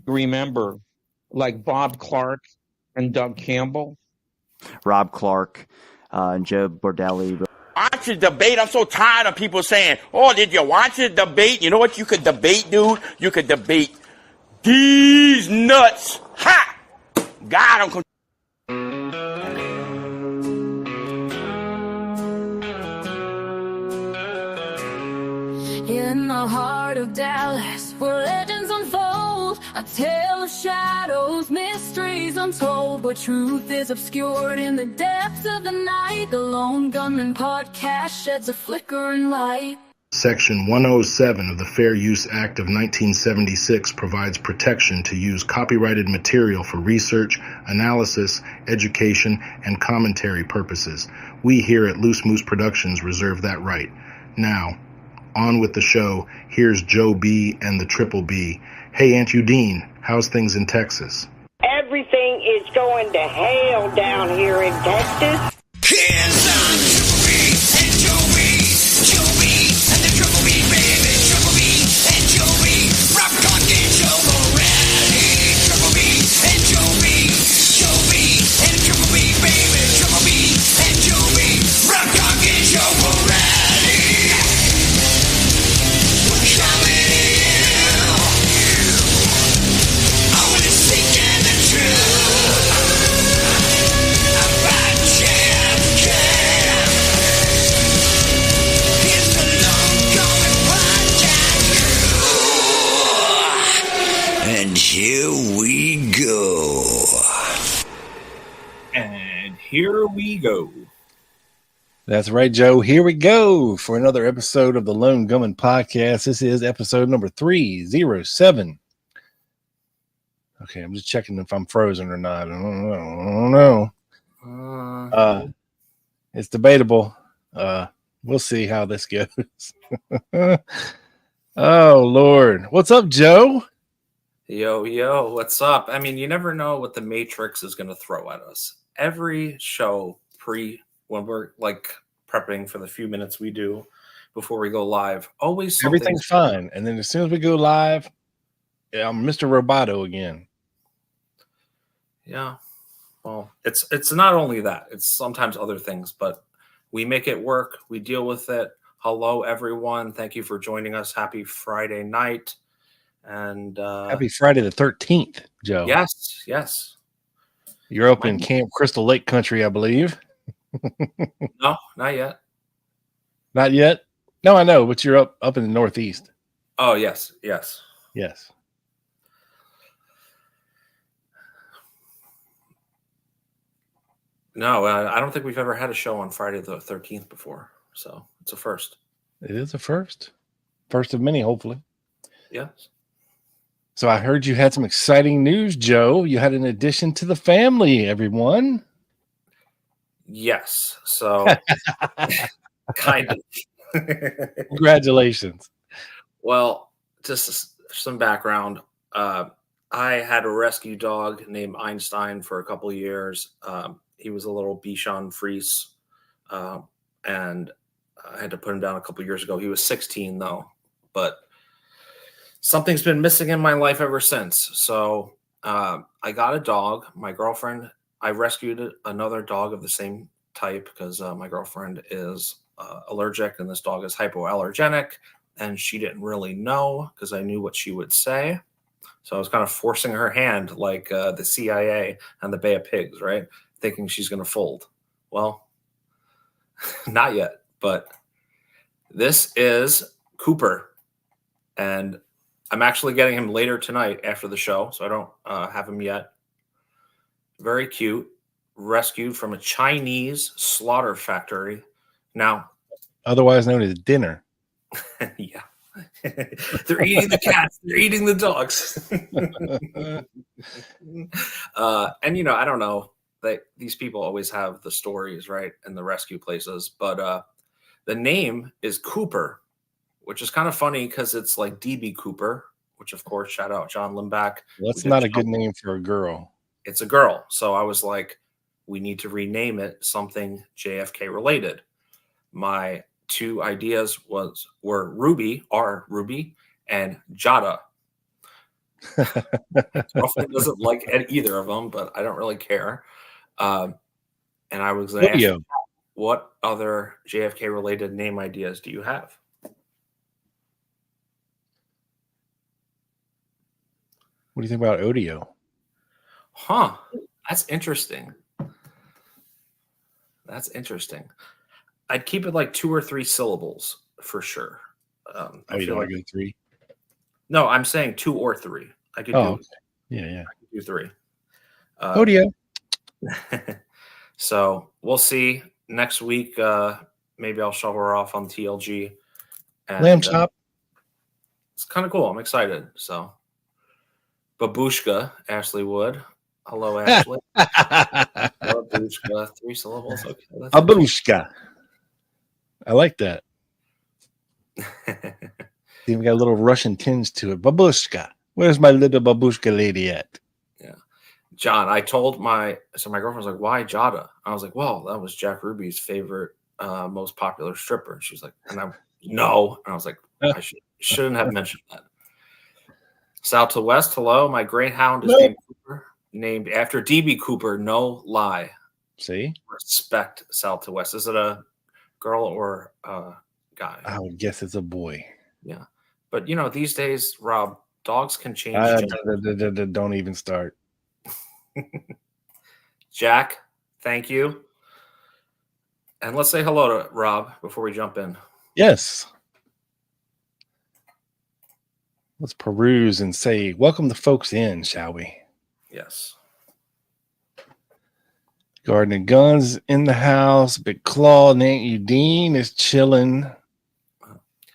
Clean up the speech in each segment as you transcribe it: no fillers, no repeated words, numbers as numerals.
remember, like Bob Clark and Doug Campbell. Rob Clark and Joe Bordelli. Watch the debate. I'm so tired of people saying, oh, did you watch the debate? You know what you could debate, dude? You could debate these nuts. Ha! Got them. In the heart of Dallas, where legends unfold, a tale of shadows, mysteries untold, but truth is obscured in the depths of the night. The Lone Gunman Podcast sheds a flickering light. Section 107 of the Fair Use Act of 1976 provides protection to use copyrighted material for research, analysis, education, and commentary purposes. We here at Loose Moose Productions reserve that right. Now, on with the show. Here's Joe B and the Triple B. Hey, Aunt Udine, how's things in Texas? Everything is going to hell down here in Texas. Hands on Triple B and Joe B. Joe B and the Triple B, baby. Triple B and Joe B. Rock on, get Joe Morelli. Triple B and Joe B. Joe B and the Triple B, baby. Triple B and Joe B. Rock on, get Joe Morelli. Here we go. And here we go. That's right, Joe. Here we go for another episode of the Lone Gunman Podcast. This is episode number 307. Okay, I'm just checking if I'm frozen or not. I don't know. It's debatable. We'll see how this goes. Oh, Lord. What's up, Joe? Yo, what's up? I mean, you never know what the Matrix is going to throw at us. Every show when we're like prepping for the few minutes we do before we go live, always everything's fine. And then as soon as we go live, I'm Mr. Roboto again. Yeah. Well, it's not only that. It's sometimes other things, but we make it work. We deal with it. Hello, everyone. Thank you for joining us. Happy Friday night. And happy Friday the 13th, Joe. Yes. You're up in Camp Crystal Lake country, I believe. No, not yet. Not yet? No, I know, but you're up in the Northeast. Oh, yes. No, I don't think we've ever had a show on Friday the 13th before. So it's a first. It is a first. First of many, hopefully. Yes. So I heard you had some exciting news, Joe. You had an addition to the family, everyone. Yes. So kind of. Congratulations. Well, just some background. I had a rescue dog named Einstein for a couple of years. He was a little Bichon Frise, and I had to put him down a couple of years ago. He was 16, though, but something's been missing in my life ever since. So I got a dog. My girlfriend, I rescued another dog of the same type because my girlfriend is allergic and this dog is hypoallergenic. And she didn't really know because I knew what she would say. So I was kind of forcing her hand like the CIA and the Bay of Pigs, right? Thinking she's going to fold. Well, not yet. But this is Cooper. And I'm actually getting him later tonight after the show, so I don't have him yet. Very cute. Rescued from a Chinese slaughter factory. Now, otherwise known as dinner. Yeah. They're eating the cats. They're eating the dogs. And, I don't know. These people always have the stories, right, in the rescue places. But the name is Cooper, which is kind of funny because it's like DB Cooper, which, of course, shout out John Limback. That's not a good name for a girl. It's a girl. So I was like, we need to rename it something JFK related. My two ideas were Ruby, and Jada. Girlfriend doesn't like either of them, but I don't really care. And I was going to ask you, what other JFK related name ideas do you have? What do you think about Odio? Huh. That's interesting. That's interesting. I'd keep it like 2 or 3 syllables for sure. I feel like 3. No, I'm saying 2 or 3. I could do. Okay. Yeah. I could do 3. Odio. So we'll see next week. Maybe I'll show her off on TLG. And, Lamb chop. It's kind of cool. I'm excited. So, Babushka, Ashley Wood. Hello, Ashley. Babushka, 3 syllables. Okay. Babushka. I like that. Even got a little Russian tinge to it. Babushka. Where's my little babushka lady at? Yeah. John, I told my girlfriend was like, why Jada? I was like, well, that was Jack Ruby's favorite, most popular stripper. And she was like, no. And I was like, I shouldn't have mentioned that. South to West, hello. My greyhound is named Cooper, named after DB Cooper. No lie. See? Respect South to West. Is it a girl or a guy? I would guess it's a boy. Yeah. But, these days, Rob, dogs can change. Don't even start. Jack, thank you. And let's say hello to Rob before we jump in. Yes. Let's peruse and say, welcome the folks in, shall we? Yes. Garden and Guns in the house. Big Claw, Nate Udine is chilling.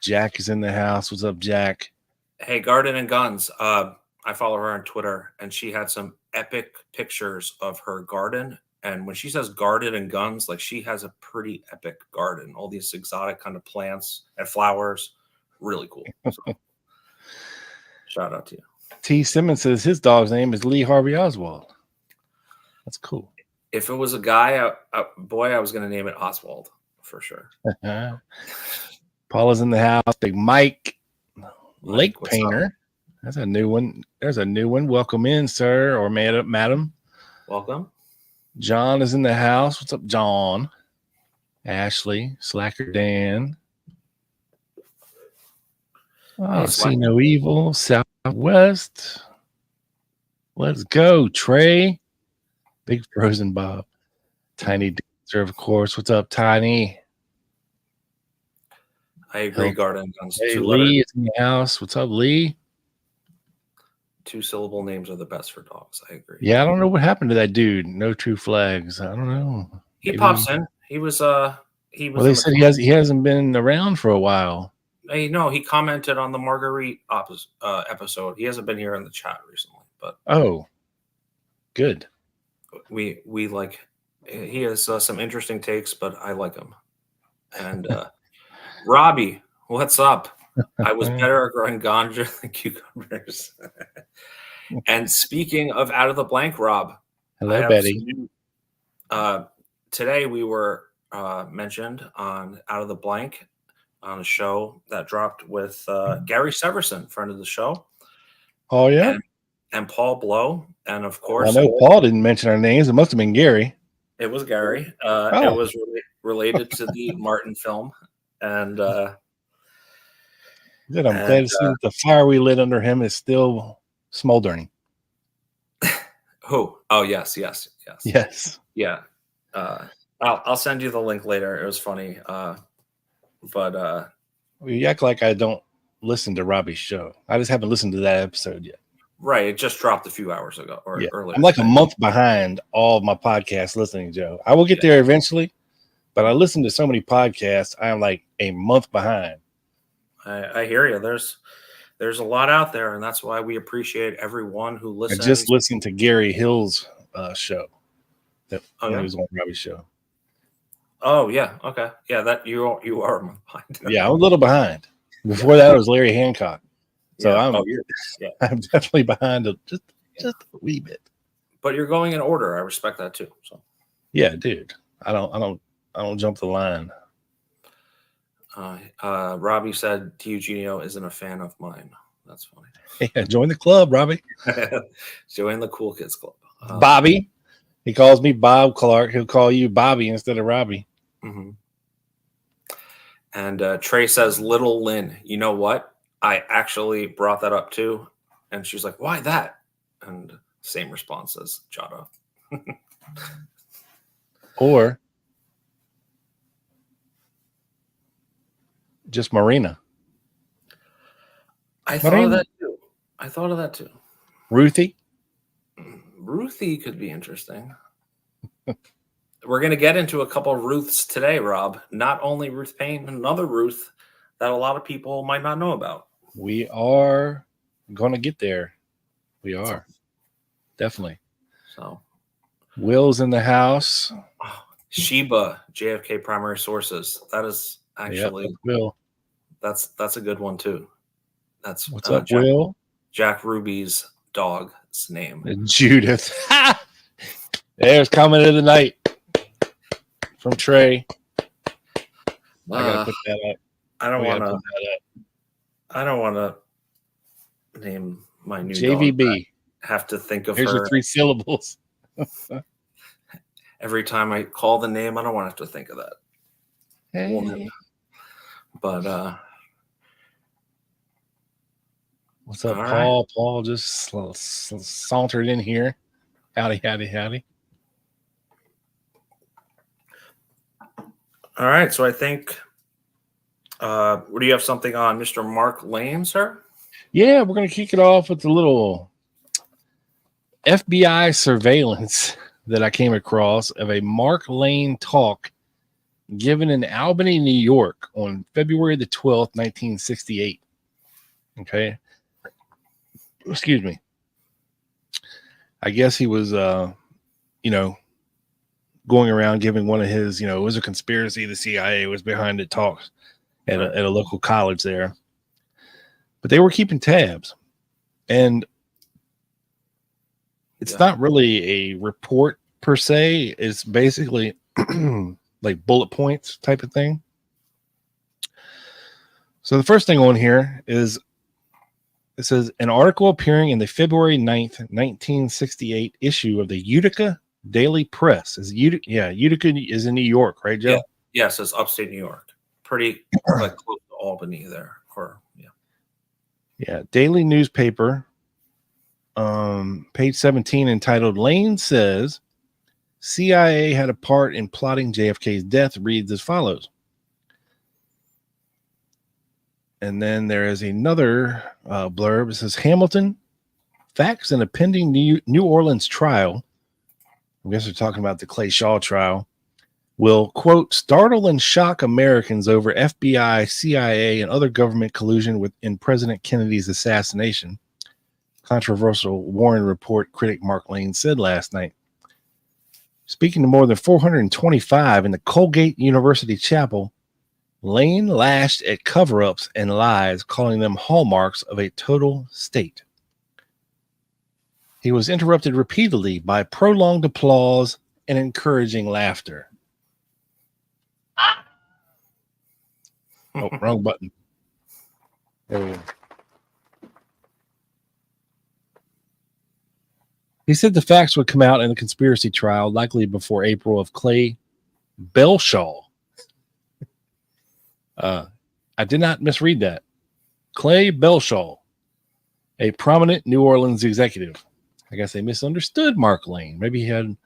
Jack is in the house. What's up, Jack? Hey, Garden and Guns. I follow her on Twitter, and she had some epic pictures of her garden. And when she says garden and guns, like she has a pretty epic garden. All these exotic kind of plants and flowers. Really cool. So, shout out to you. T. Simmons says his dog's name is Lee Harvey Oswald. That's cool. If it was a guy, I was going to name it Oswald for sure. Paula's in the house. Big Mike, Lake what's Painter. up? That's a new one. There's a new one. Welcome in, sir, or madam. Welcome. John is in the house. What's up, John? Ashley, Slacker Dan. Oh, see no evil. Southwest. Let's go, Trey. Big Frozen Bob. Tiny Dancer, of course. What's up, Tiny? I agree, Garden and Guns. Hey, Lee is in the house. What's up, Lee? 2-syllable names are the best for dogs. I agree. Yeah, I don't know what happened to that dude. No True Flags. I don't know. He pops in. He was. Well, they said he hasn't been around for a while. Hey, no, he commented on the Marguerite episode. He hasn't been here in the chat recently, but good. We like. He has some interesting takes, but I like him. And Robbie, what's up? I was better at growing ganja than cucumbers. And speaking of out of the blank, Rob. Hello, Betty. Today we were mentioned on Out of the Blank on a show that dropped with Gary Severson, friend of the show. Oh, yeah? And Paul Blow. And, of course... I know Paul didn't mention our names. It must have been Gary. It was Gary. It was related to the Martin film. And... Good. I'm glad to see that the fire we lit under him is still smoldering. Who? Oh, yes. Yeah. I'll send you the link later. It was funny. But you act like I don't listen to Robbie's show. I just haven't listened to that episode yet. Right. It just dropped a few hours ago or earlier. I'm like a month behind all of my podcast listening, Joe. I will get there eventually, but I listen to so many podcasts. I am like a month behind. I hear you. There's a lot out there, and that's why we appreciate everyone who listens. I just listened to Gary Hill's show. That was on Robbie's show. Oh yeah, okay, yeah. That you are behind. Yeah, I'm a little behind. Before that, it was Larry Hancock. So I'm definitely behind just a wee bit. But you're going in order. I respect that too. So yeah, dude. I don't jump the line. Robbie said Eugenio isn't a fan of mine. That's funny. Yeah, join the club, Robbie. Join the cool kids club. Bobby. He calls me Bob Clark. He'll call you Bobby instead of Robbie. Mm-hmm. And Trey says, Little Lynn, you know what? I actually brought that up too. And she's like, why that? And same response as Jada. Or just Marina. I thought of that too. Ruthie. Ruthie could be interesting. We're going to get into a couple of Ruths today, Rob. Not only Ruth Payne, another Ruth that a lot of people might not know about. We are going to get there. We are. Definitely. So, Will's in the house. Sheba, JFK primary sources. That is actually Will. That's a good one too. That's what's up, Will? Jack Ruby's dog's name. Judith. There's comment of the night from Trey. I gotta put that up. I don't want to name my new JVB. dog. I have to think of Here's her. your 3 syllables. Every time I call the name, I don't want to have to think of that woman. But what's up, all Paul? right. Paul just sauntered in here. Howdy. All right, so I think do you have something on Mr. Mark Lane, sir? Yeah, we're gonna kick it off with a little FBI surveillance that I came across of a Mark Lane talk given in Albany, New York on February the 12th, 1968. Okay. Excuse me. I guess he was, going around giving one of his, it was a conspiracy. The CIA was behind it talks at a local college there. But they were keeping tabs. And it's not really a report per se. It's basically like bullet points type of thing. So the first thing on here is it says an article appearing in the February 9th, 1968 issue of the Utica Daily Press. Utica is in New York, right, Joe? Yeah. Yes, it's upstate New York. Pretty like close to Albany there. Yeah, daily newspaper. Page 17 entitled Lane Says CIA Had a Part in Plotting JFK's Death reads as follows. And then there is another blurb. It says Hamilton, facts in a pending New Orleans trial. I guess they're talking about the Clay Shaw trial. Will, quote, startle and shock Americans over FBI, CIA, and other government collusion in President Kennedy's assassination. Controversial Warren Report critic Mark Lane said last night. Speaking to more than 425 in the Colgate University Chapel, Lane lashed at cover-ups and lies, calling them hallmarks of a total state. He was interrupted repeatedly by prolonged applause and encouraging laughter. Oh, wrong button. There we go. He said the facts would come out in the conspiracy trial, likely before April, of Clay Belshaw. I did not misread that. Clay Belshaw, a prominent New Orleans executive. I guess they misunderstood Mark Lane. Maybe he had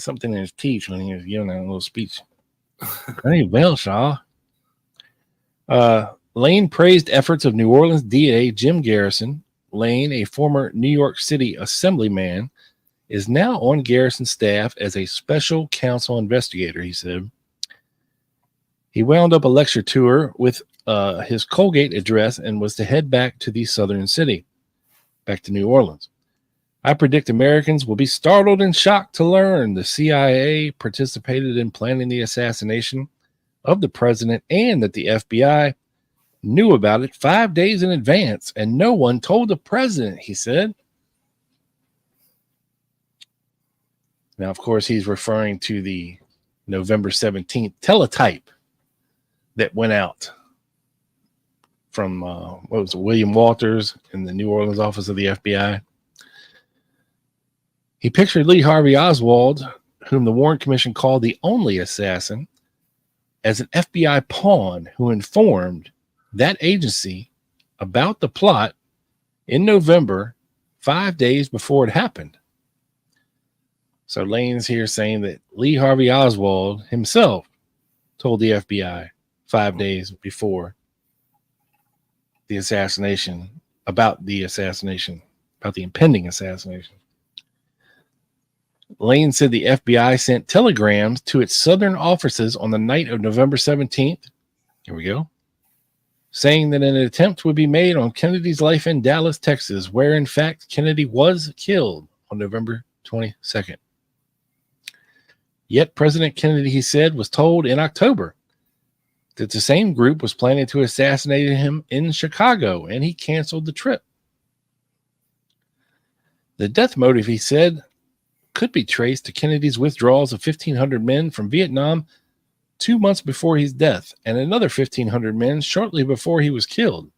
something in his teeth when he was giving that little speech. Clay Belshaw. Lane praised efforts of New Orleans DA Jim Garrison. Lane, a former New York City assemblyman, is now on Garrison's staff as a special counsel investigator, he said. He wound up a lecture tour with his Colgate address and was to head back to the southern city, back to New Orleans. I predict Americans will be startled and shocked to learn the CIA participated in planning the assassination of the president and that the FBI knew about it 5 days in advance and no one told the president, he said. Now, of course, he's referring to the November 17th teletype that went out from what was it, William Walters in the New Orleans office of the FBI. He pictured Lee Harvey Oswald, whom the Warren Commission called the only assassin, as an FBI pawn who informed that agency about the plot in November, 5 days before it happened. So Lane's here saying that Lee Harvey Oswald himself told the FBI 5 days before the assassination, about the impending assassination. Lane said the FBI sent telegrams to its southern offices on the night of November 17th. Here we go. Saying that an attempt would be made on Kennedy's life in Dallas, Texas, where in fact Kennedy was killed on November 22nd. Yet President Kennedy, he said, was told in October that the same group was planning to assassinate him in Chicago, and he canceled the trip. The death motive, he said, could be traced to Kennedy's withdrawals of 1,500 men from Vietnam 2 months before his death, and another 1,500 men shortly before he was killed.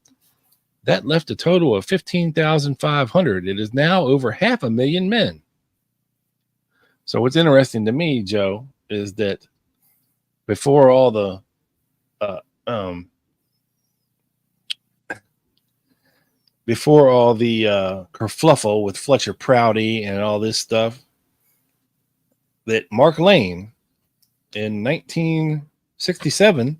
That left a total of 15,500. It is now over 500,000 men. So what's interesting to me, Joe, is that before all the kerfluffle with Fletcher Prouty and all this stuff, that Mark Lane in 1967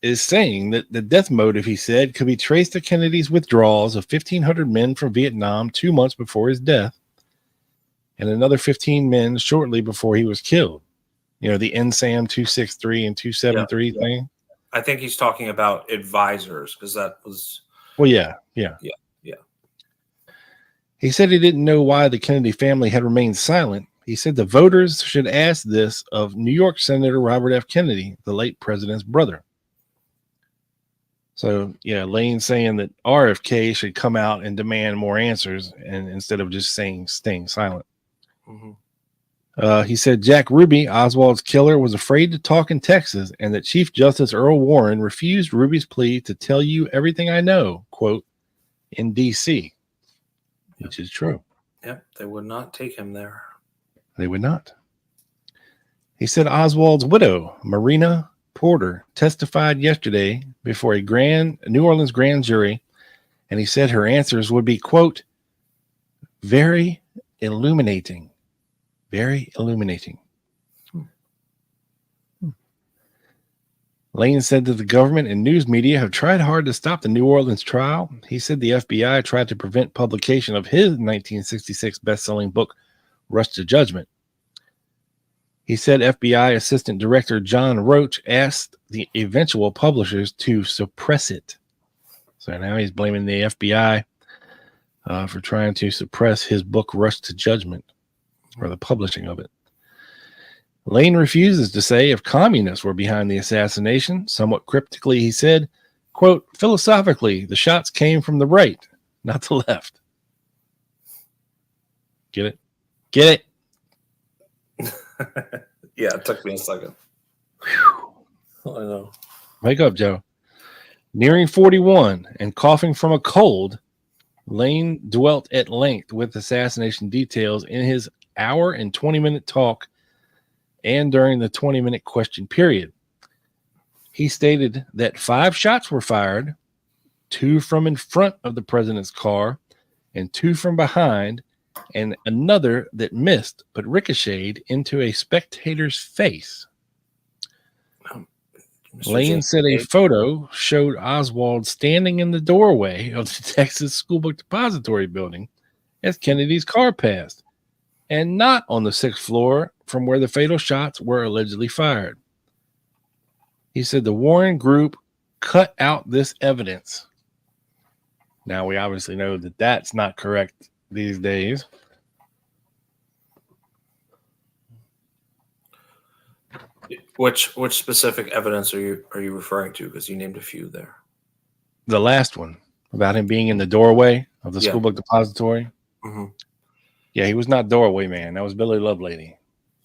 is saying that the death motive, he said, could be traced to Kennedy's withdrawals of 1,500 men from Vietnam 2 months before his death, and another 15 men shortly before he was killed. You know, the NSAM 263 and 273 thing. I think he's talking about advisors, because that was... Well, yeah. He said he didn't know why the Kennedy family had remained silent. He said the voters should ask this of New York Senator Robert F. Kennedy, the late president's brother. So, yeah, Lane's saying that RFK should come out and demand more answers, and instead of just staying silent. He said Jack Ruby, Oswald's killer, was afraid to talk in Texas, and that Chief Justice Earl Warren refused Ruby's plea to tell you everything I know, quote, in D.C., which is true. Yep, they would not take him there. They would not. He said Oswald's widow, Marina Porter, testified yesterday before a New Orleans grand jury, and he said her answers would be, quote, very illuminating. Very illuminating. Lane said that the government and news media have tried hard to stop the New Orleans trial. He said the FBI tried to prevent publication of his 1966 best-selling book, Rush to Judgment. He said FBI Assistant Director John Roach asked the eventual publishers to suppress it. So now he's blaming the FBI for trying to suppress his book, Rush to Judgment, or the publishing of it. Lane refuses to say if communists were behind the assassination. Somewhat cryptically, he said, quote, philosophically, the shots came from the right, not the left. Get it? Get it? Yeah, it took me a second. I know. Wake up, Joe. Nearing 41 and coughing from a cold, Lane dwelt at length with assassination details in his hour and 20-minute talk and during the 20-minute question period. He stated that 5 shots were fired, 2 from in front of the president's car and 2 from behind, and another that missed but ricocheted into a spectator's face. Lane said a photo showed Oswald standing in the doorway of the Texas School Book Depository building as Kennedy's car passed, and not on the 6th floor from where the fatal shots were allegedly fired. He said the Warren group cut out this evidence. Now, we obviously know that that's not correct these days. Which specific evidence are you referring to? Because you named a few there. The last one about him being in the doorway of the school book depository. Mm-hmm. Yeah, he was not doorway man. That was Billy Lovelady.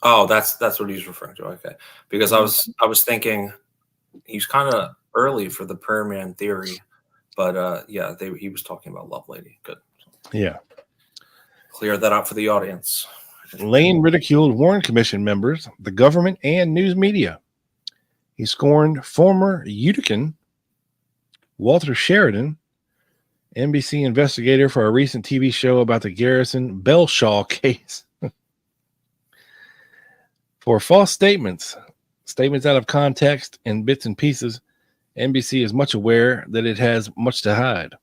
Oh, that's what he's referring to. Okay, because I was thinking he's kind of early for the prayer man theory, but yeah, he was talking about Lovelady. Good. Yeah. Clear that up for the audience. Lane ridiculed Warren Commission members, the government, and news media. He scorned former Utican Walter Sheridan, NBC investigator for a recent TV show about the Garrison Belshaw case, for false statements out of context and bits and pieces. NBC is much aware that it has much to hide.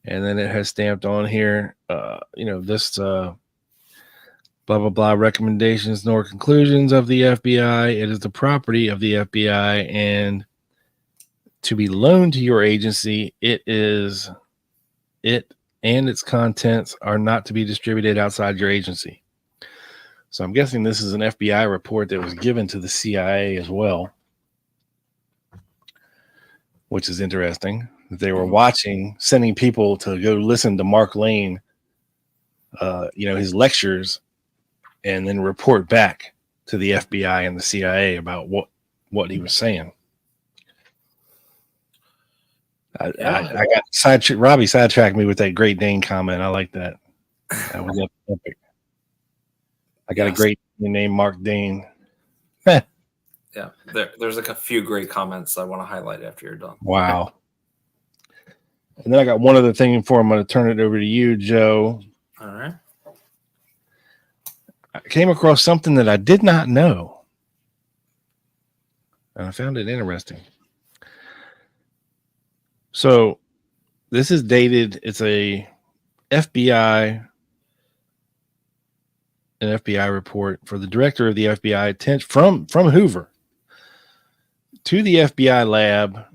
And then it has stamped on here, this blah, blah, blah, recommendations nor conclusions of the FBI. It is the property of the FBI and to be loaned to your agency. It and its contents are not to be distributed outside your agency. So I'm guessing this is an FBI report that was given to the CIA as well, which is interesting. They were watching, sending people to go listen to Mark Lane, his lectures, and then report back to the FBI and the CIA about what he was saying. I got Robbie sidetracked me with that Great Dane comment. I like that. That was epic. I got a great name, Mark Dane. Yeah, there's a few great comments I want to highlight after you're done. Wow. And then I got one other thing for him. I'm going to turn it over to you, Joe. All right. I came across something that I did not know, and I found it interesting. So this is dated. It's an FBI report for the director of the FBI from Hoover to the FBI lab.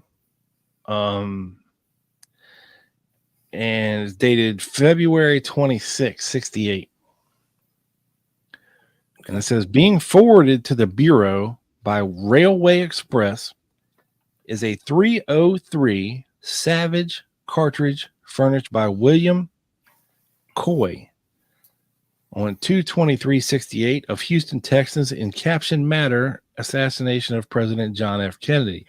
And it's dated February 26, 68. And it says, being forwarded to the Bureau by Railway Express is a 303 Savage cartridge furnished by William Coy on 2/23/68 of Houston, Texas, in caption matter, assassination of President John F. Kennedy.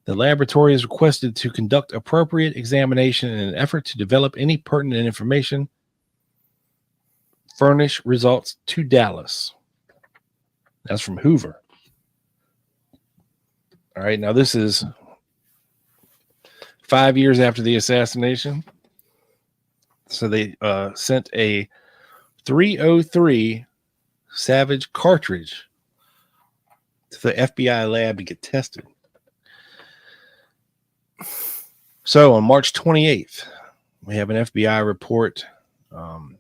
The laboratory is requested to conduct appropriate examination in an effort to develop any pertinent information. Furnish results to Dallas. That's from Hoover. All right, now this is 5 years after the assassination. So they sent a 303 Savage cartridge to the FBI lab to get tested. So on March 28th, we have an FBI report, and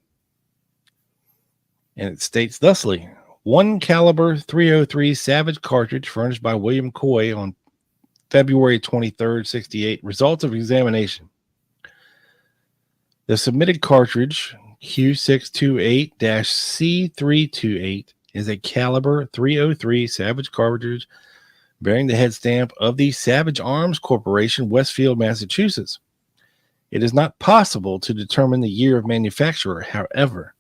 it states thusly: 1 caliber 303 Savage cartridge furnished by William Coy on February 23rd, 68. Results of examination. The submitted cartridge, Q628-C328, is a caliber 303 Savage cartridge bearing the head stamp of the Savage Arms Corporation, Westfield, Massachusetts. It is not possible to determine the year of manufacture. However,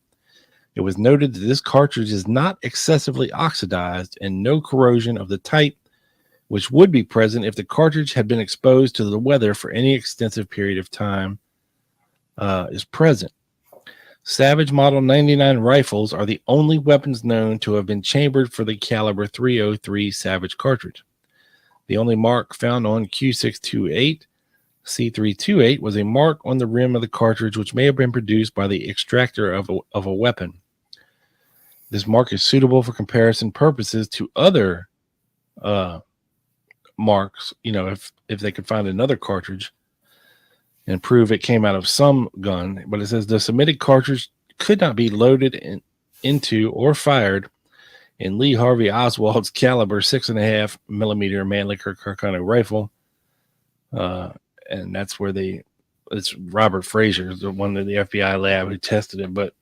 it was noted that this cartridge is not excessively oxidized and no corrosion of the type which would be present if the cartridge had been exposed to the weather for any extensive period of time is present. Savage Model 99 rifles are the only weapons known to have been chambered for the caliber 303 Savage cartridge. The only mark found on Q628-C328 was a mark on the rim of the cartridge which may have been produced by the extractor of a weapon. This mark is suitable for comparison purposes to other marks, if they could find another cartridge and prove it came out of some gun. But it says the submitted cartridge could not be loaded into or fired in Lee Harvey Oswald's caliber 6.5 millimeter Mannlicher Carcano rifle. And that's where it's Robert Frazier, the one in the FBI lab who tested it. But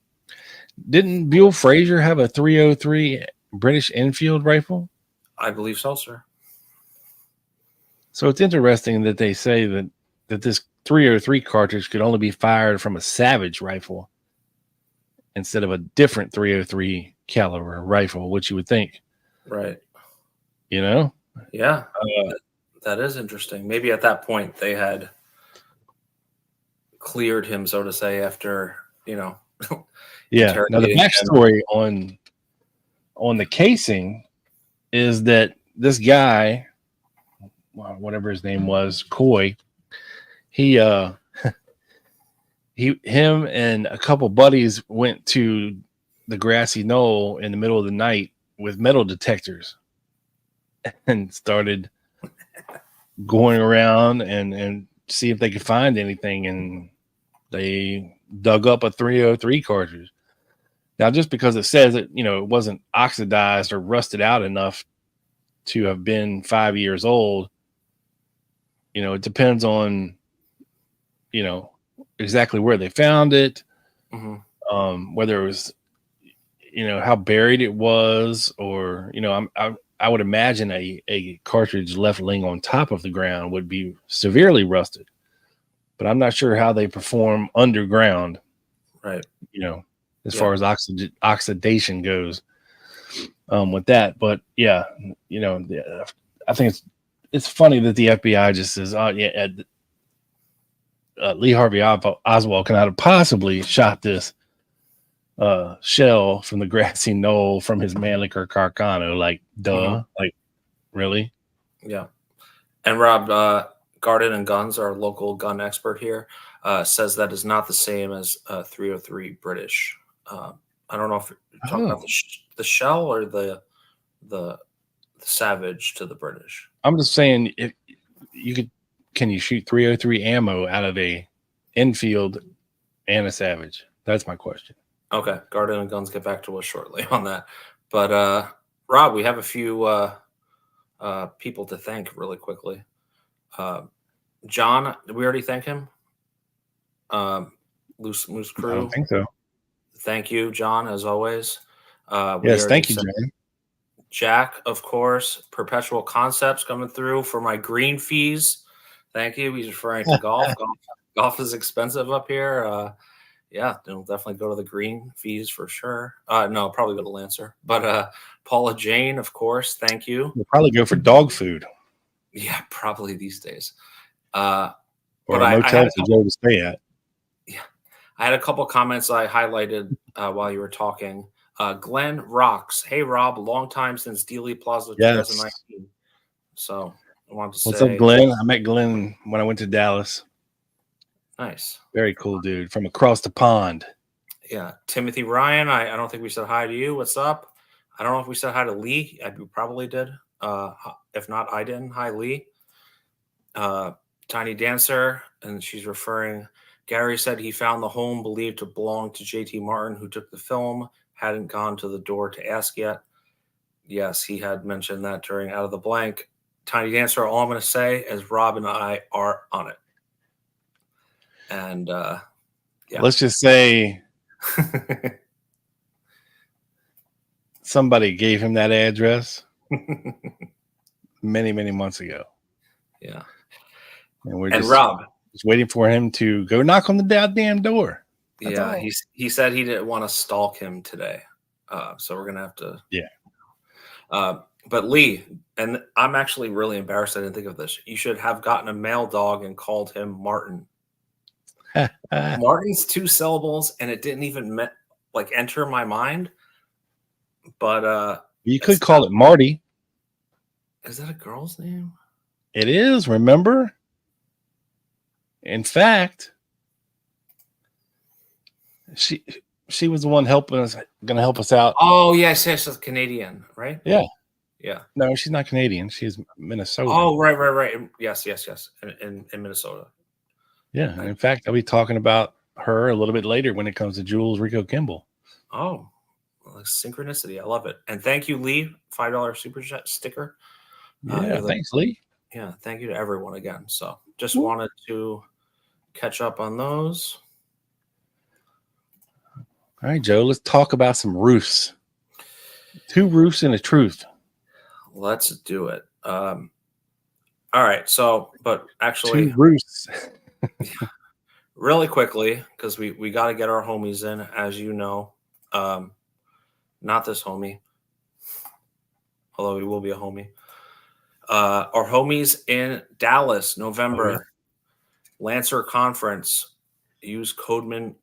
didn't Bill Frazier have a 303 British Enfield rifle? I believe so, sir. So it's interesting that they say that this 303 cartridge could only be fired from a Savage rifle instead of a different 303 caliber rifle, which you would think. Right. Yeah, that is interesting. Maybe at that point they had cleared him, so to say, after Yeah. Now the interrogating him. backstory on the casing is that this guy, whatever his name was, Coy, him and a couple buddies went to the grassy knoll in the middle of the night with metal detectors and started going around and see if they could find anything. And they dug up a 303 cartridge. Now, just because it says it, it wasn't oxidized or rusted out enough to have been 5 years old, it depends on, exactly where they found it, whether it was, how buried it was, or, I would imagine a cartridge left laying on top of the ground would be severely rusted, but I'm not sure how they perform underground, Right. as far as oxidation goes, with that. But yeah, I think it's funny that the FBI just says, oh yeah, Lee Harvey Oswald cannot have possibly shot this shell from the grassy knoll from his Mannlicher Carcano. Like, duh. Like, really? Yeah. And Rob, Garden and Guns, our local gun expert here, says that is not the same as 303 British. I don't know if you're talking about the shell or the Savage to the British. I'm just saying, if you can you shoot 303 ammo out of a Enfield and a Savage? That's my question. Okay, Garden and Guns, get back to us shortly on that. But Rob, we have a few people to thank really quickly. John, did we already thank him? Loose Moose Crew. I don't think so. Thank you, John, as always. Yes, thank you, John. Jack, of course. Perpetual Concepts coming through for my green fees. Thank you. He's referring to golf. Golf is expensive up here. Yeah, it'll definitely go to the green fees for sure. No, probably go to Lancer. But Paula Jane, of course, thank you. We'll probably go for dog food. Yeah, probably these days. Or a motel for Joe to stay at. Yeah, I had a couple comments I highlighted while you were talking. Glenn Rocks. Hey, Rob, long time since Dealey Plaza 2019. So I wanted to say. What's up, Glenn? I met Glenn when I went to Dallas. Nice. Very cool dude from across the pond. Yeah. Timothy Ryan, I don't think we said hi to you. What's up? I don't know if we said hi to Lee. We probably did. If not, I didn't. Hi, Lee. Tiny Dancer, and she's referring. Gary said he found the home believed to belong to J.T. Martin, who took the film, hadn't gone to the door to ask yet. Yes, he had mentioned that during Out of the Blank. Tiny Dancer, all I'm going to say is Rob and I are on it. And yeah. Let's just say somebody gave him that address many, many months ago. Yeah. And we're just Rob, waiting for him to go knock on the goddamn door. That's all. He said he didn't want to stalk him today. So we're going to have to. Yeah. But Lee, and I'm actually really embarrassed I didn't think of this. You should have gotten a male dog and called him Martin. Martin's 2 syllables, and it didn't even enter my mind. But you could call it Marty. Is that a girl's name? It is. Remember? In fact, she was the one going to help us out. Oh yes, she's Canadian, right? Yeah. No, she's not Canadian. She's Minnesota. Oh, right. Yes. In Minnesota. Yeah, and in fact, I'll be talking about her a little bit later when it comes to Jules Ricco Kimble. Oh, synchronicity. I love it. And thank you, Lee. $5 super chat sticker. Yeah, thanks, Lee. Yeah, thank you to everyone again. So just wanted to catch up on those. All right, Joe, let's talk about some roofs. 2 roofs and a truth. Let's do it. All right. So, but actually, 2 roofs. Really quickly, because we got to get our homies in, as you know. Not this homie, although he will be a homie. Our homies in Dallas, November, Lancer Conference. Use code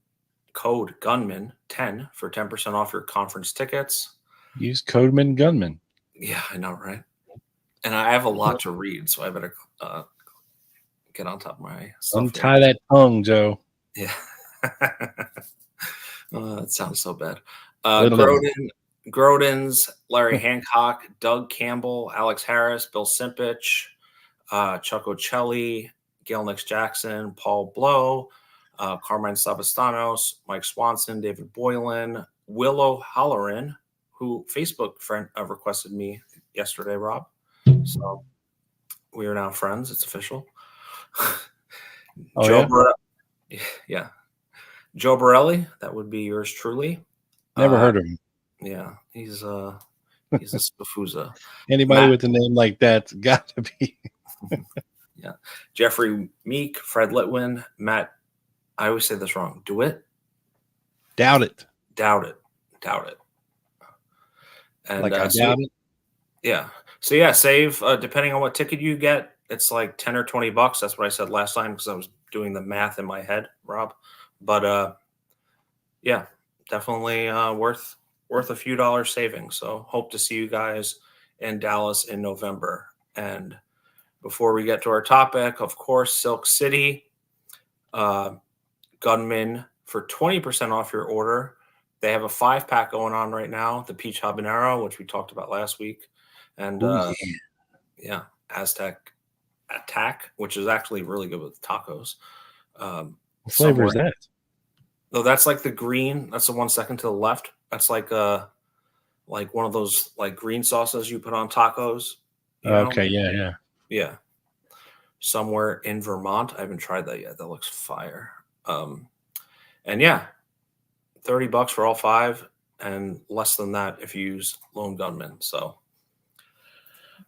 Gunman 10 for 10% off your conference tickets. Use Codeman Gunman. Yeah, I know, right? And I have a lot to read, so I better get on top of my stuff. Untie that tongue, Joe. Yeah. That sounds so bad. Little. Grodins, Larry Hancock, Doug Campbell, Alex Harris, Bill Simpich, Chuck Ocelli, Gail Nix Jackson, Paul Blow, Carmine Savastanos, Mike Swanson, David Boylan, Willow Halloran, who Facebook friend requested me yesterday, Rob. So we are now friends. It's official. Oh, yeah. Joe Borelli, that would be yours truly. Never heard of him. Yeah, he's a spafooza. Anybody with a name like that's got to be. Yeah. Jeffrey Meek, Fred Litwin, Matt. I always say this wrong. DeWitt? Doubt it. And like I doubt it. Yeah. So yeah, save depending on what ticket you get. It's like $10 or $20. That's what I said last time because I was doing the math in my head, Rob. But yeah, definitely worth a few dollars saving. So hope to see you guys in Dallas in November. And before we get to our topic, of course, Silk City, Gunman for 20% off your order. They have a 5-pack going on right now, the Peach Habanero, which we talked about last week. And yeah, Aztec Attack, which is actually really good with tacos. What flavor is that? No, that's like the green. That's the 1 second to the left. That's like one of those like green sauces you put on tacos. Okay, yeah. Somewhere in Vermont. I haven't tried that yet. That looks fire. And yeah, $30 for all 5, and less than that if you use Lone Gunman. So,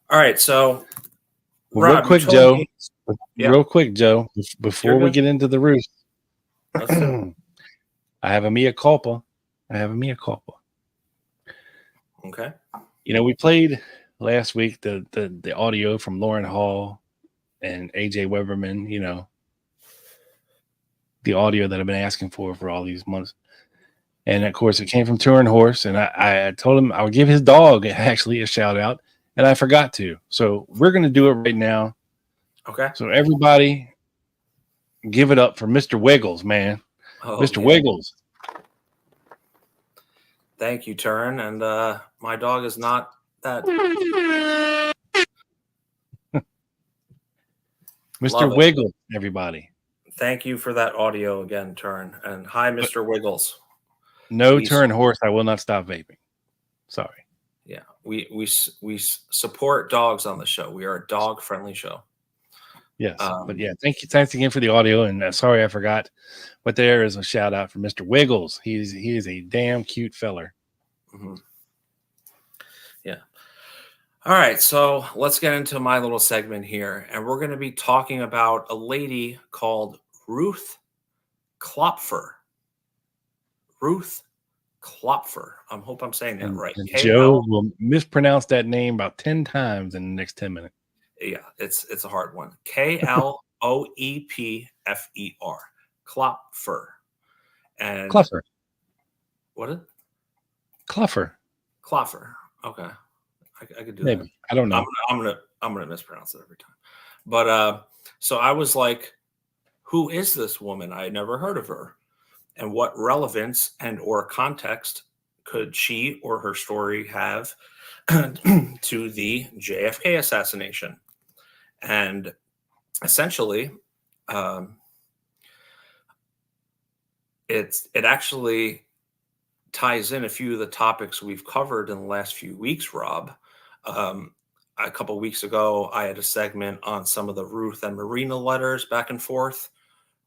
all right. So, well, Rob, real quick, Joe, before we get into the roost, I have a mea culpa. Okay. We played last week the audio from Lauren Hall and AJ Weberman, the audio that I've been asking for all these months. And of course, it came from Touring Horse. And I told him I would give his dog actually a shout out, and I forgot to. So we're going to do it right now. Okay. So everybody give it up for Mr. Wiggles, man. Mr. Wiggles. Thank you, Turin. And my dog is not that. Mr. Wiggles, everybody. Thank you for that audio again, Turin. And hi, Mr. Wiggles. No Touring Horse. I will not stop vaping. Sorry. Yeah, we support dogs on the show. We are a dog-friendly show. Yes, but yeah, thanks again for the audio. And sorry I forgot, but there is a shout out for Mr. Wiggles. He is a damn cute feller. Mm-hmm. Yeah. All right, so let's get into my little segment here, and we're going to be talking about a lady called Ruth Kloepfer. Ruth Kloepfer. I hope I'm saying that right. And Joe will mispronounce that name about 10 times in the next 10 minutes. Yeah, it's a hard one. Kloepfer. Kloepfer. And Kloepfer. What is it? Kloepfer. Okay. I could do Maybe. that. I don't know. I'm gonna mispronounce it every time. But so I was like, who is this woman? I had never heard of her. And what relevance and or context could she or her story have to the JFK assassination? And essentially, it actually ties in a few of the topics we've covered in the last few weeks, Rob. A couple of weeks ago, I had a segment on some of the Ruth and Marina letters back and forth,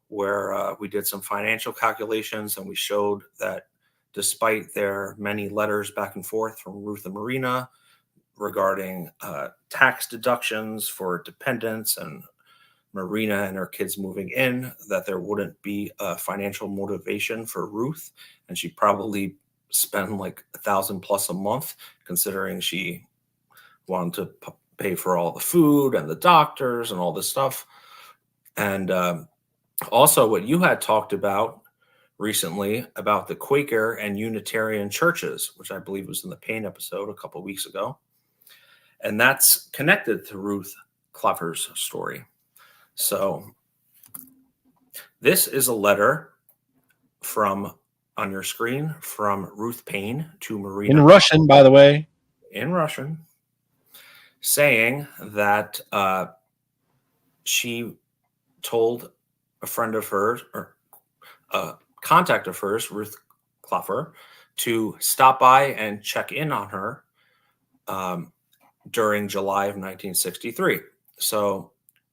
where we did some financial calculations, and we showed that despite their many letters back and forth from Ruth and Marina regarding tax deductions for dependents and Marina and her kids moving in, that there wouldn't be a financial motivation for Ruth, and she probably spend like $1,000+ a month, considering she wanted to pay for all the food and the doctors and all this stuff. And also what you had talked about recently about the Quaker and Unitarian churches, which I believe was in the Payne episode a couple of weeks ago. And that's connected to Ruth Kloepfer's story. So this is a letter from, on your screen, from Ruth Payne to Marina. In Russian, by the way. In Russian, saying that she told a friend of hers, or a contact of hers, Ruth Kloepfer, to stop by and check in on her during July of 1963. So,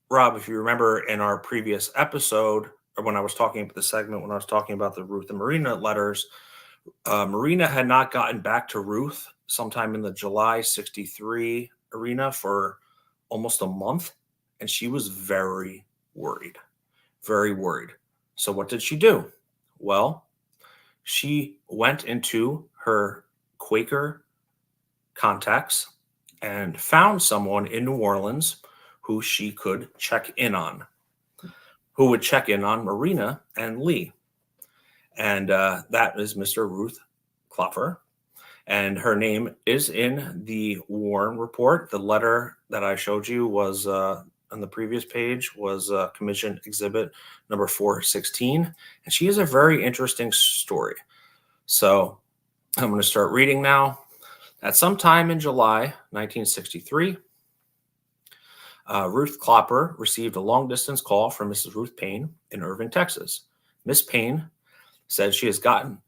Rob, if you remember in our previous episode, or when I was talking about the segment, when I was talking about the Ruth and Marina letters, Marina had not gotten back to Ruth sometime in the July 63 arena for almost a month, and she was very worried, very worried. So what did she do? Well, she went into her Quaker contacts and found someone in New Orleans who she could check in on, who would check in on Marina and Lee. And that is Mr. Ruth Kloepfer. And her name is in the Warren report. The letter that I showed you was on the previous page was Commission Exhibit number 416. And she has a very interesting story. So I'm going to start reading now. At some time in July 1963, Ruth Kloepfer received a long-distance call from Mrs. Ruth Payne in Irving, Texas. Miss Payne said she had gotten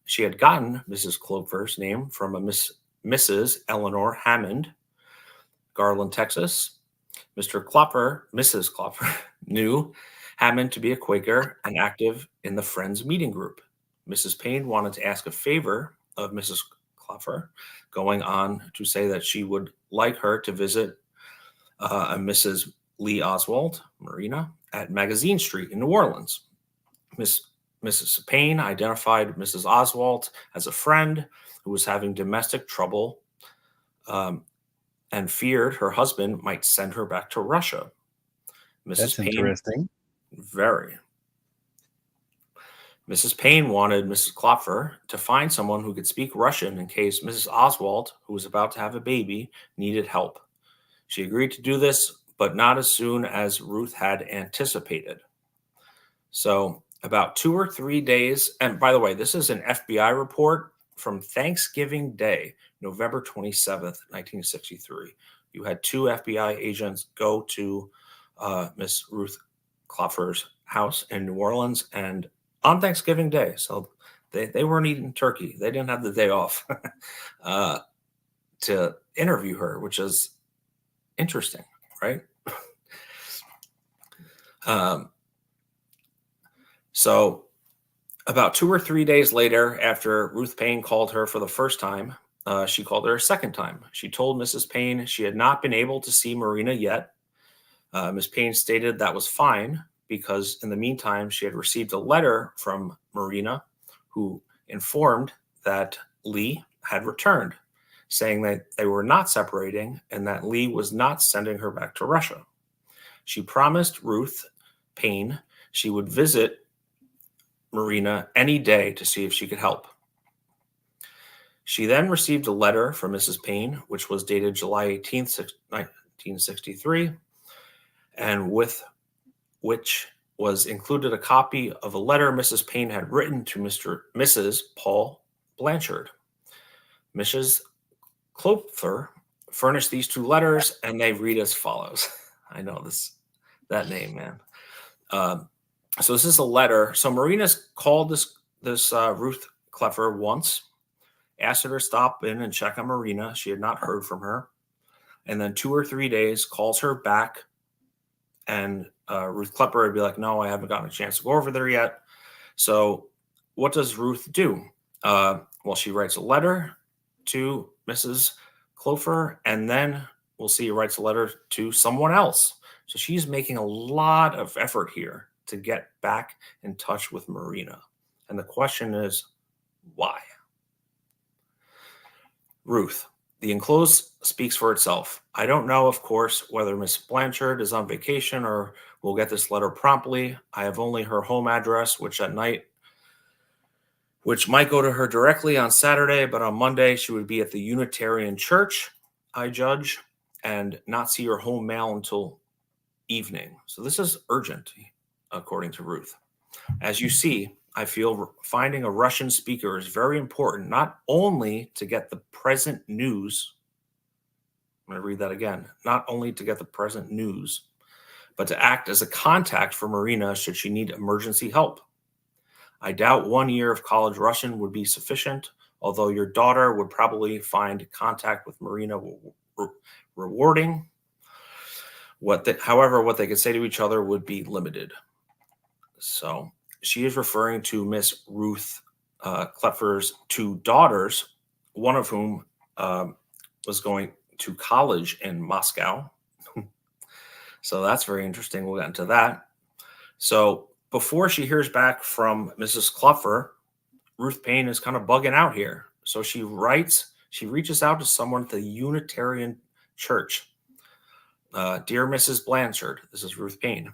Mrs. Kloepfer's name from a Mrs. Eleanor Hammond, Garland, Texas. Mrs. Kloepfer knew Hammond to be a Quaker and active in the Friends meeting group. Mrs. Payne wanted to ask a favor of Mrs. Kloepfer, going on to say that she would like her to visit a Mrs. Lee Oswald, Marina, at Magazine Street in New Orleans. Mrs. Payne identified Mrs. Oswald as a friend who was having domestic trouble and feared her husband might send her back to Russia. That's interesting. Very. Mrs. Payne wanted Mrs. Kloepfer to find someone who could speak Russian in case Mrs. Oswald, who was about to have a baby, needed help. She agreed to do this, but not as soon as Ruth had anticipated. So about 2 or 3 days, and by the way, this is an FBI report from Thanksgiving Day, November 27th, 1963. You had 2 FBI agents go to Miss Ruth Kloepfer's house in New Orleans, and on Thanksgiving Day, so they weren't eating turkey. They didn't have the day off to interview her, which is interesting, right? So about 2 or 3 days later, after Ruth Payne called her for the first time, she called her a second time. She told Mrs. Payne she had not been able to see Marina yet. Ms. Payne stated that was fine because in the meantime, she had received a letter from Marina who informed that Lee had returned, saying that they were not separating and that Lee was not sending her back to Russia. She promised Ruth Payne she would visit Marina any day to see if she could help. She then received a letter from Mrs. Payne, which was dated July 18th, 1963, and with which was included a copy of a letter Mrs. Payne had written to Mrs. Paul Blanchard. Mrs. Kloepfer furnished these 2 letters, and they read as follows. I know that name, man. So this is a letter. So Marina's called this Ruth Kloepfer once, asked her to stop in and check on Marina. She had not heard from her. And then 2 or 3 days, calls her back, and Ruth Kloepfer would be like, no, I haven't gotten a chance to go over there yet. So what does Ruth do? Well, she writes a letter to Mrs. Kloepfer, and then we'll see, writes a letter to someone else. So she's making a lot of effort here to get back in touch with Marina. And the question is, why? Ruth, The enclosed speaks for itself. I don't know, of course, whether Miss Blanchard is on vacation or will get this letter promptly. I have only her home address, which might go to her directly on Saturday, but on Monday she would be at the Unitarian Church, I judge, and not see her home mail until evening. So this is urgent, according to Ruth. As you see, I feel finding a Russian speaker is very important, not only to get the present news. I'm going to read that again. Not only to get the present news, but to act as a contact for Marina should she need emergency help. I doubt 1 year of college Russian would be sufficient, although your daughter would probably find contact with Marina rewarding. However, what they could say to each other would be limited. So she is referring to Miss Ruth Kloepfer's two daughters, one of whom was going to college in Moscow. So that's very interesting. We'll get into that. So before she hears back from Mrs. Kloepfer, Ruth Payne is kind of bugging out here. So she reaches out to someone at the Unitarian Church. Dear Mrs. Blanchard, this is Ruth Payne.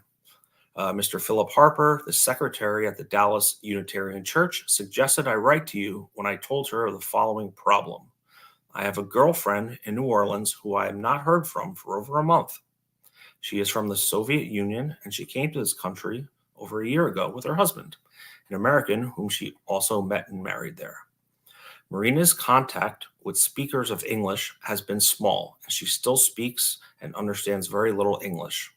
Mr. Philip Harper, the secretary at the Dallas Unitarian Church, suggested I write to you when I told her of the following problem. I have a girlfriend in New Orleans who I have not heard from for over a month. She is from the Soviet Union, and she came to this country over a year ago with her husband, an American whom she also met and married there. Marina's contact with speakers of English has been small, and she still speaks and understands very little English.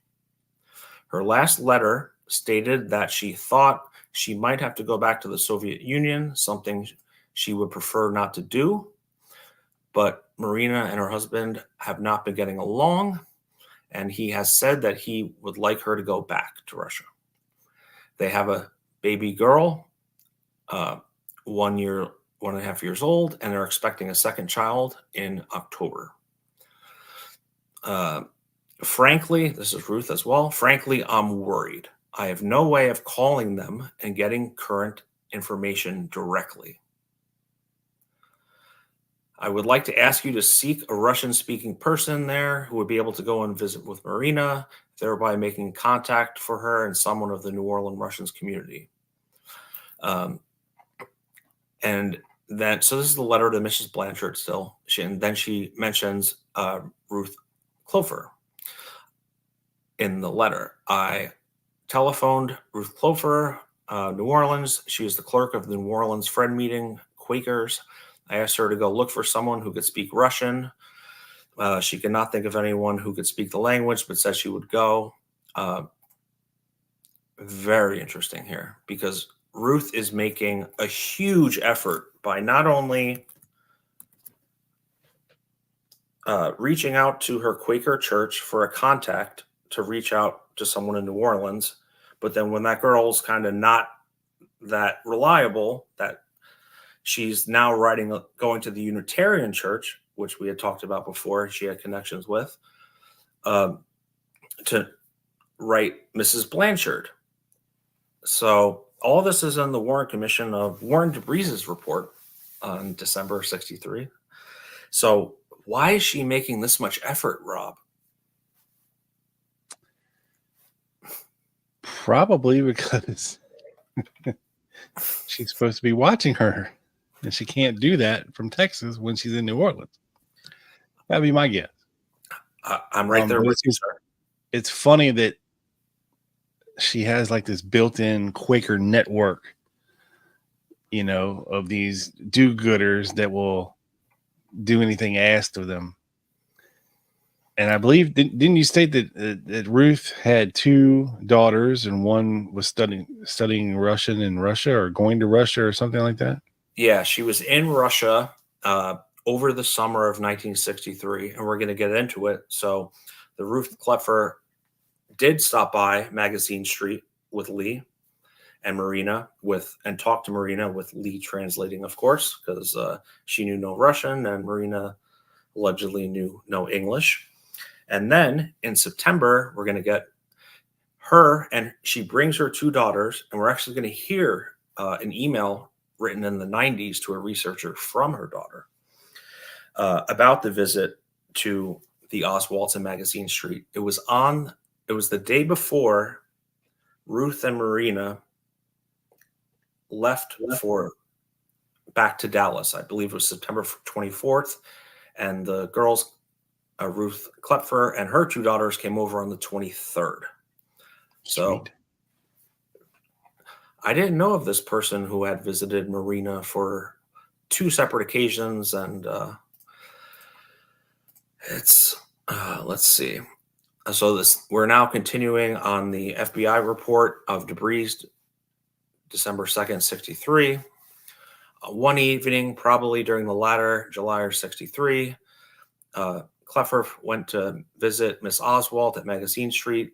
Her last letter stated that she thought she might have to go back to the Soviet Union, something she would prefer not to do. But Marina and her husband have not been getting along, and he has said that he would like her to go back to Russia. They have a baby girl, 1.5 years old, and they're expecting a second child in October. Frankly, this is Ruth as well. Frankly, I'm worried. I have no way of calling them and getting current information directly. I would like to ask you to seek a Russian-speaking person there who would be able to go and visit with Marina, thereby making contact for her and someone of the New Orleans Russians community. So this is the letter to Mrs. Blanchard still. Then she mentions Ruth Kloepfer in the letter. I telephoned Ruth Kloepfer, New Orleans. She is the clerk of the New Orleans Friend Meeting, Quakers. I asked her to go look for someone who could speak Russian. She could not think of anyone who could speak the language, but said she would go. Very interesting here, because Ruth is making a huge effort by not only reaching out to her Quaker church for a contact to reach out to someone in New Orleans, but then when that girl's kind of not that reliable, that she's now going to the Unitarian Church, which we had talked about before, she had connections with, to write Mrs. Blanchard. So all this is in the Warren Commission of Warren DeBreeze's report on December 1963. So why is she making this much effort, Rob? Probably because she's supposed to be watching her, and she can't do that from Texas when she's in New Orleans. That'd be my guess. I'm right there with you, sir. It's funny that she has like this built-in Quaker network, of these do-gooders that will do anything asked of them. And I believe, didn't you state that Ruth had two daughters and one was studying Russian in Russia or going to Russia or something like that? Yeah, she was in Russia over the summer of 1963, and we're going to get into it. So the Ruth Kloepfer did stop by Magazine Street with Lee and Marina and talked to Marina with Lee translating, of course, because she knew no Russian and Marina allegedly knew no English. And then in September, we're going to get her, and she brings her two daughters, and we're actually going to hear an email written in the 90s to a researcher from her daughter. about the visit to the Oswalds in Magazine Street. It was the day before Ruth and Marina left for back to Dallas. I believe it was September 24th. And the girls, Ruth Kloepfer and her two daughters, came over on the 23rd. So Sweet. I didn't know of this person who had visited Marina for two separate occasions. And let's see. So we're now continuing on the FBI report of debris, December 2nd, 63. One evening, probably during the latter July or 63, Kloepfer went to visit Miss Oswald at Magazine Street.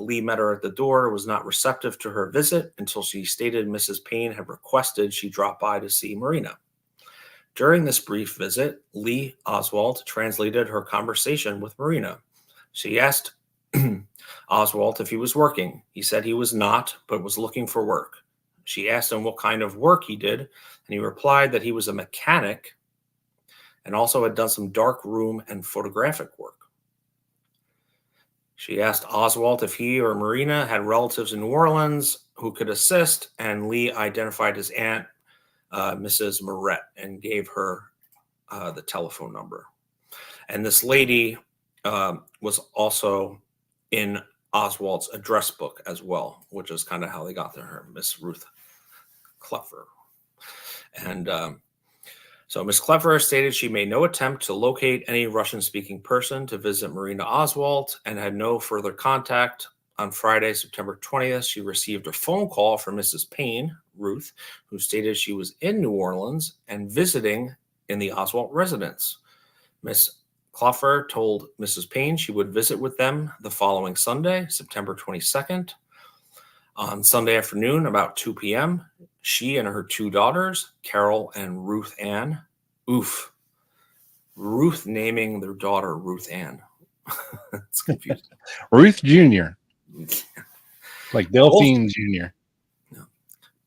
Lee met her at the door, was not receptive to her visit until she stated Mrs. Payne had requested she drop by to see Marina. During this brief visit, Lee Oswald translated her conversation with Marina. She asked Oswald if he was working. He said he was not, but was looking for work. She asked him what kind of work he did, and he replied that he was a mechanic and also had done some dark room and photographic work. She asked Oswald if he or Marina had relatives in New Orleans who could assist, and Lee identified his aunt, Mrs. Moret, and gave her the telephone number. And this lady was also in Oswald's address book as well, which is kind of how they got to her, Miss Ruth Kloepfer. And so Miss Kloepfer stated she made no attempt to locate any Russian-speaking person to visit Marina Oswald and had no further contact. On Friday, September 20th, she received a phone call from Mrs. Payne, Ruth, who stated she was in New Orleans and visiting in the Oswald residence. Miss Kloepfer told Mrs. Payne she would visit with them the following Sunday, September 22nd. On Sunday afternoon, about 2 p.m., she and her two daughters, Carol and Ruth Ann, Ruth naming their daughter Ruth Ann. It's confusing. Ruth Jr. Like Delphine Jr.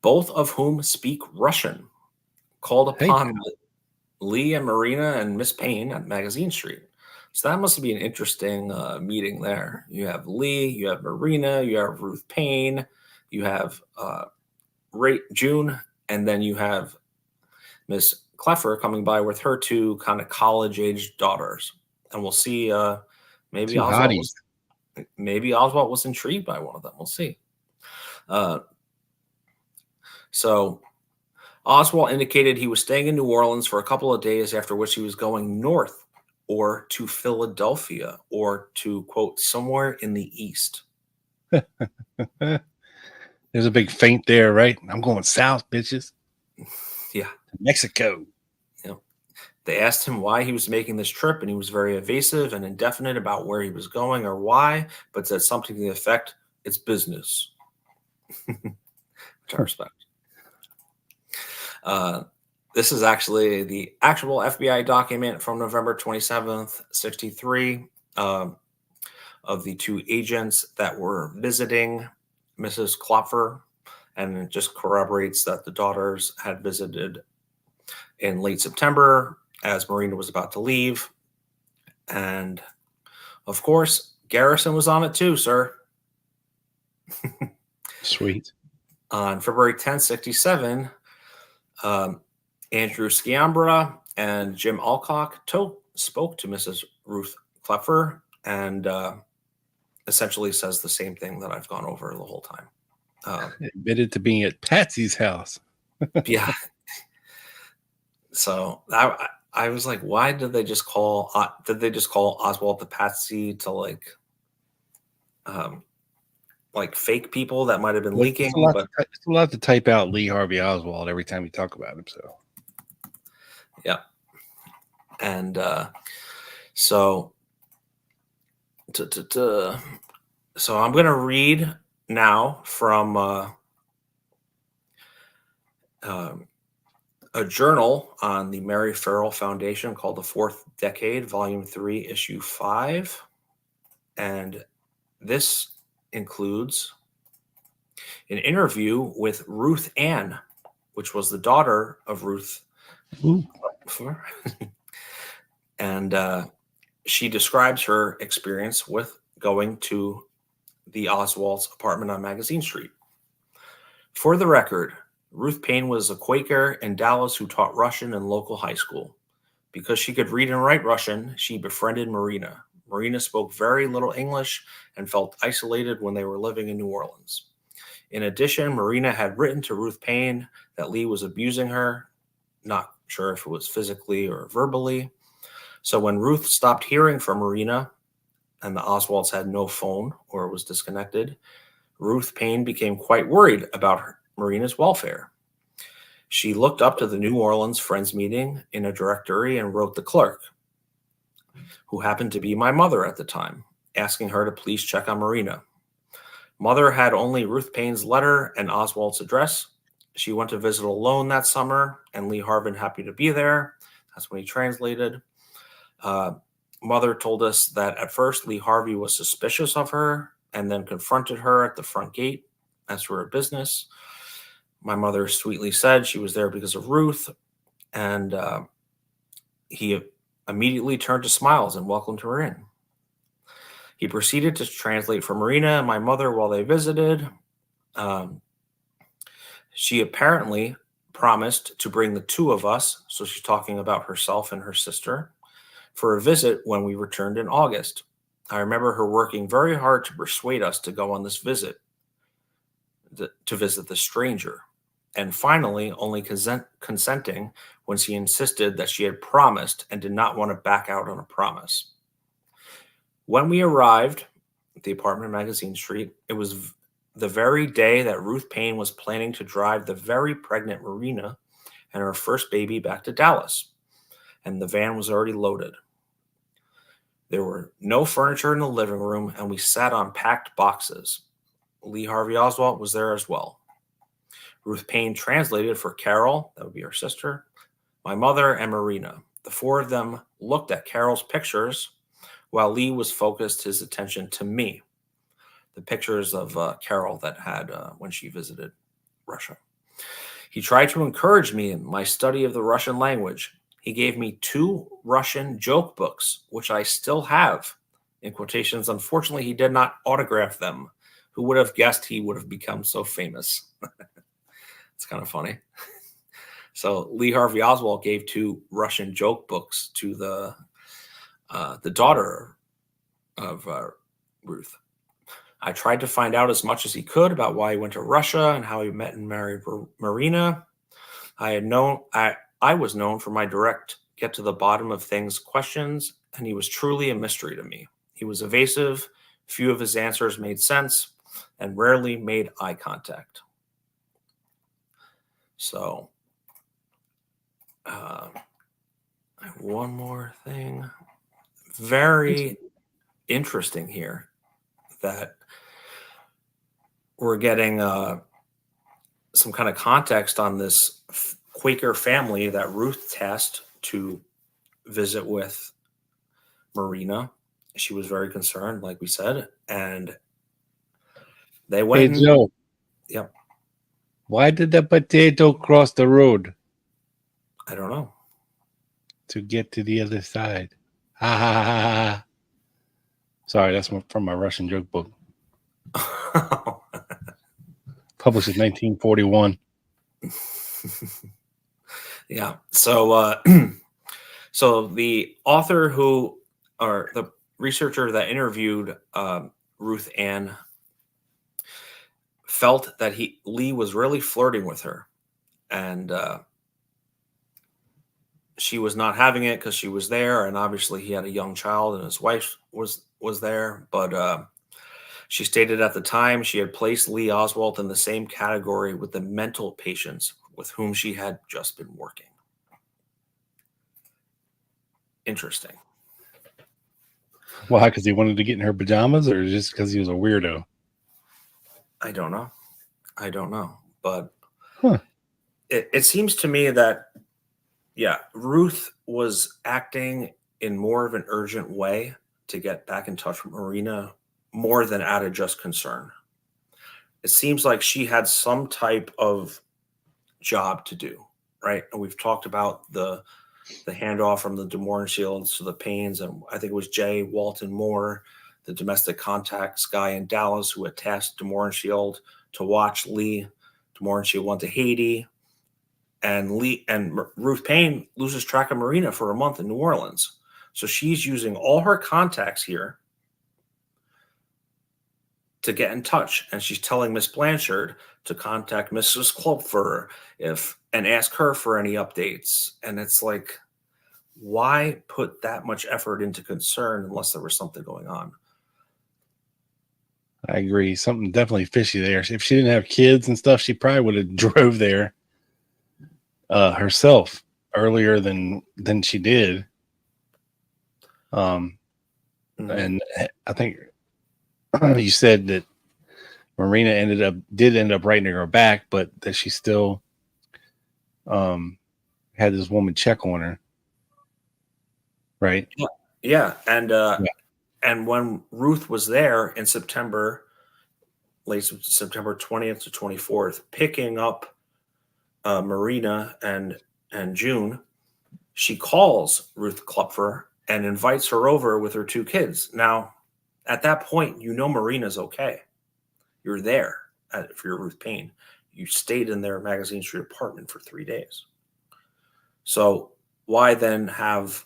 Both of whom speak Russian, called upon Lee and Marina and Miss Payne at Magazine Street. So that must be an interesting meeting there. You have Lee, you have Marina, you have Ruth Payne, you have June, and then you have Miss Kloepfer coming by with her two kind of college-aged daughters. And we'll see, maybe Oswald was intrigued by one of them. We'll see. So Oswald indicated he was staying in New Orleans for a couple of days, after which he was going north or to Philadelphia or to, quote, somewhere in the east. There's a big feint there, right? I'm going south, bitches. Yeah. Mexico. Yeah. They asked him why he was making this trip, and he was very evasive and indefinite about where he was going or why, but said something to the effect, it's business. Which I respect. This is actually the actual FBI document from November 27th, 63, of the two agents that were visiting Mrs. Kloepfer, and it just corroborates that the daughters had visited in late September as Marina was about to leave. And of course, Garrison was on it too, sir. Sweet. On February 10th, 67, Andrew Sciambra and Jim Alcock spoke to Mrs. Ruth Kloepfer and essentially says the same thing that I've gone over the whole time. Admitted to being at Patsy's house. Yeah. So I was like, why did they just call Oswald the Patsy to like fake people that might have been leaking? It's a lot to type out Lee Harvey Oswald every time you talk about him. So yeah. And so I'm going to read now from a journal on the Mary Farrell Foundation called The Fourth Decade, Volume 3, Issue 5. And this includes an interview with Ruth Ann, which was the daughter of Ruth. And she describes her experience with going to the Oswald's apartment on Magazine Street. For the record, Ruth Payne was a Quaker in Dallas who taught Russian in local high school. Because she could read and write Russian, she befriended Marina. Marina spoke very little English and felt isolated when they were living in New Orleans. In addition, Marina had written to Ruth Payne that Lee was abusing her, not sure if it was physically or verbally. So when Ruth stopped hearing from Marina and the Oswalds had no phone or was disconnected, Ruth Payne became quite worried about Marina's welfare. She looked up to the New Orleans Friends meeting in a directory and wrote the clerk, who happened to be my mother at the time, asking her to please check on Marina. Mother had only Ruth Payne's letter and Oswald's address. She went to visit alone that summer, and Lee Harvin happy to be there. That's when he translated. Mother told us that at first Lee Harvey was suspicious of her and then confronted her at the front gate as to her business. My mother sweetly said she was there because of Ruth, and he immediately turned to smiles and welcomed her in. He proceeded to translate for Marina and my mother while they visited. She apparently promised to bring the two of us, so she's talking about herself and her sister, for a visit when we returned in August. I remember her working very hard to persuade us to go on this visit, to visit the stranger, and finally only consenting when she insisted that she had promised and did not want to back out on a promise. When we arrived at the apartment in Magazine Street, it was the very day that Ruth Payne was planning to drive the very pregnant Marina and her first baby back to Dallas, and the van was already loaded. There were no furniture in the living room, and we sat on packed boxes. Lee Harvey Oswald was there as well. Ruth Payne translated for Carol, that would be her sister, my mother, and Marina. The four of them looked at Carol's pictures while Lee was focused his attention to me, the pictures of Carol that had when she visited Russia. He tried to encourage me in my study of the Russian language. He gave me 2 Russian joke books, which I still have, in quotations. Unfortunately, he did not autograph them. Who would have guessed he would have become so famous? It's kind of funny. So Lee Harvey Oswald gave 2 Russian joke books to the daughter of Ruth. I tried to find out as much as he could about why he went to Russia and how he met and married Marina. I was known for my direct get to the bottom of things questions, and he was truly a mystery to me. He was evasive, few of his answers made sense, and rarely made eye contact. So, I have one more thing. Very interesting here that we're getting some kind of context on this Quaker family that Ruth tasked to visit with Marina. She was very concerned, like we said, and they went. Hey, Joe. Yep. Why did the potato cross the road? I don't know. To get to the other side. Ha ha ha ha. Sorry, that's from my Russian joke book. Published in 1941. Yeah. So, so the author or the researcher that interviewed Ruth Ann felt that Lee was really flirting with her, and she was not having it because she was there, and obviously he had a young child and his wife was there. But she stated at the time she had placed Lee Oswald in the same category with the mental patients with whom she had just been working. Interesting. Why? Because he wanted to get in her pajamas, or just because he was a weirdo? I don't know. But it seems to me that, yeah, Ruth was acting in more of an urgent way to get back in touch with Marina more than out of just concern. It seems like she had some type of job to do, right? And we've talked about the the handoff from the DeMoore and Shields to the Paynes, and I think it was J. Walton Moore, the domestic contacts guy in Dallas, who had tasked DeMoore and Shield to watch Lee. DeMoore and Shield went to Haiti, and Ruth Payne loses track of Marina for a month in New Orleans. So she's using all her contacts here to get in touch, and she's telling Miss Blanchard to contact Mrs. Kloepfer and ask her for any updates. And it's like, why put that much effort into concern unless there was something going on? I agree. Something definitely fishy there. If she didn't have kids and stuff, she probably would have drove there herself earlier than she did. And I think you said that Marina did end up writing her back, but that she still had this woman check on her. Right. Yeah. And when Ruth was there in September, late September 20th to 24th, picking up Marina and June, she calls Ruth Kloepfer and invites her over with her 2 kids. Now, at that point, Marina's okay. You're there if you're Ruth Payne. You stayed in their Magazine Street apartment for 3 days. So why then have...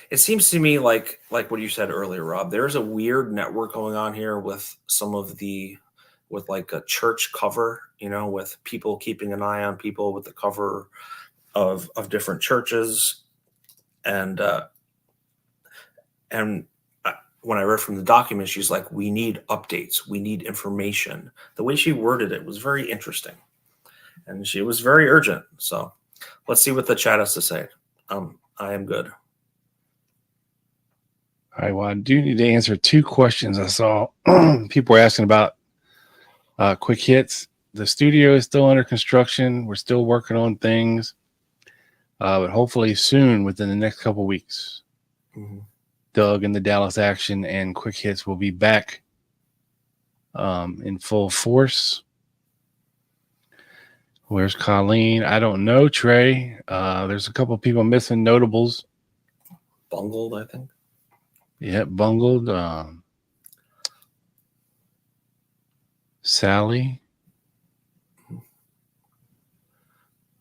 It seems to me like what you said earlier, Rob, there's a weird network going on here with with like a church cover, with people keeping an eye on people with the cover of different churches. And when I read from the document, she's like, we need updates. We need information. The way she worded it was very interesting. And she was very urgent. So let's see what the chat has to say. I am good. All right. Well, I do need to answer 2 questions. I saw people were asking about quick hits. The studio is still under construction. We're still working on things, but hopefully soon, within the next couple weeks, Doug and the Dallas Action and Quick Hits will be back in full force. Where's Colleen? I don't know, Trey. There's a couple people missing notables. Bungled, I think. Yeah, bungled. Sally.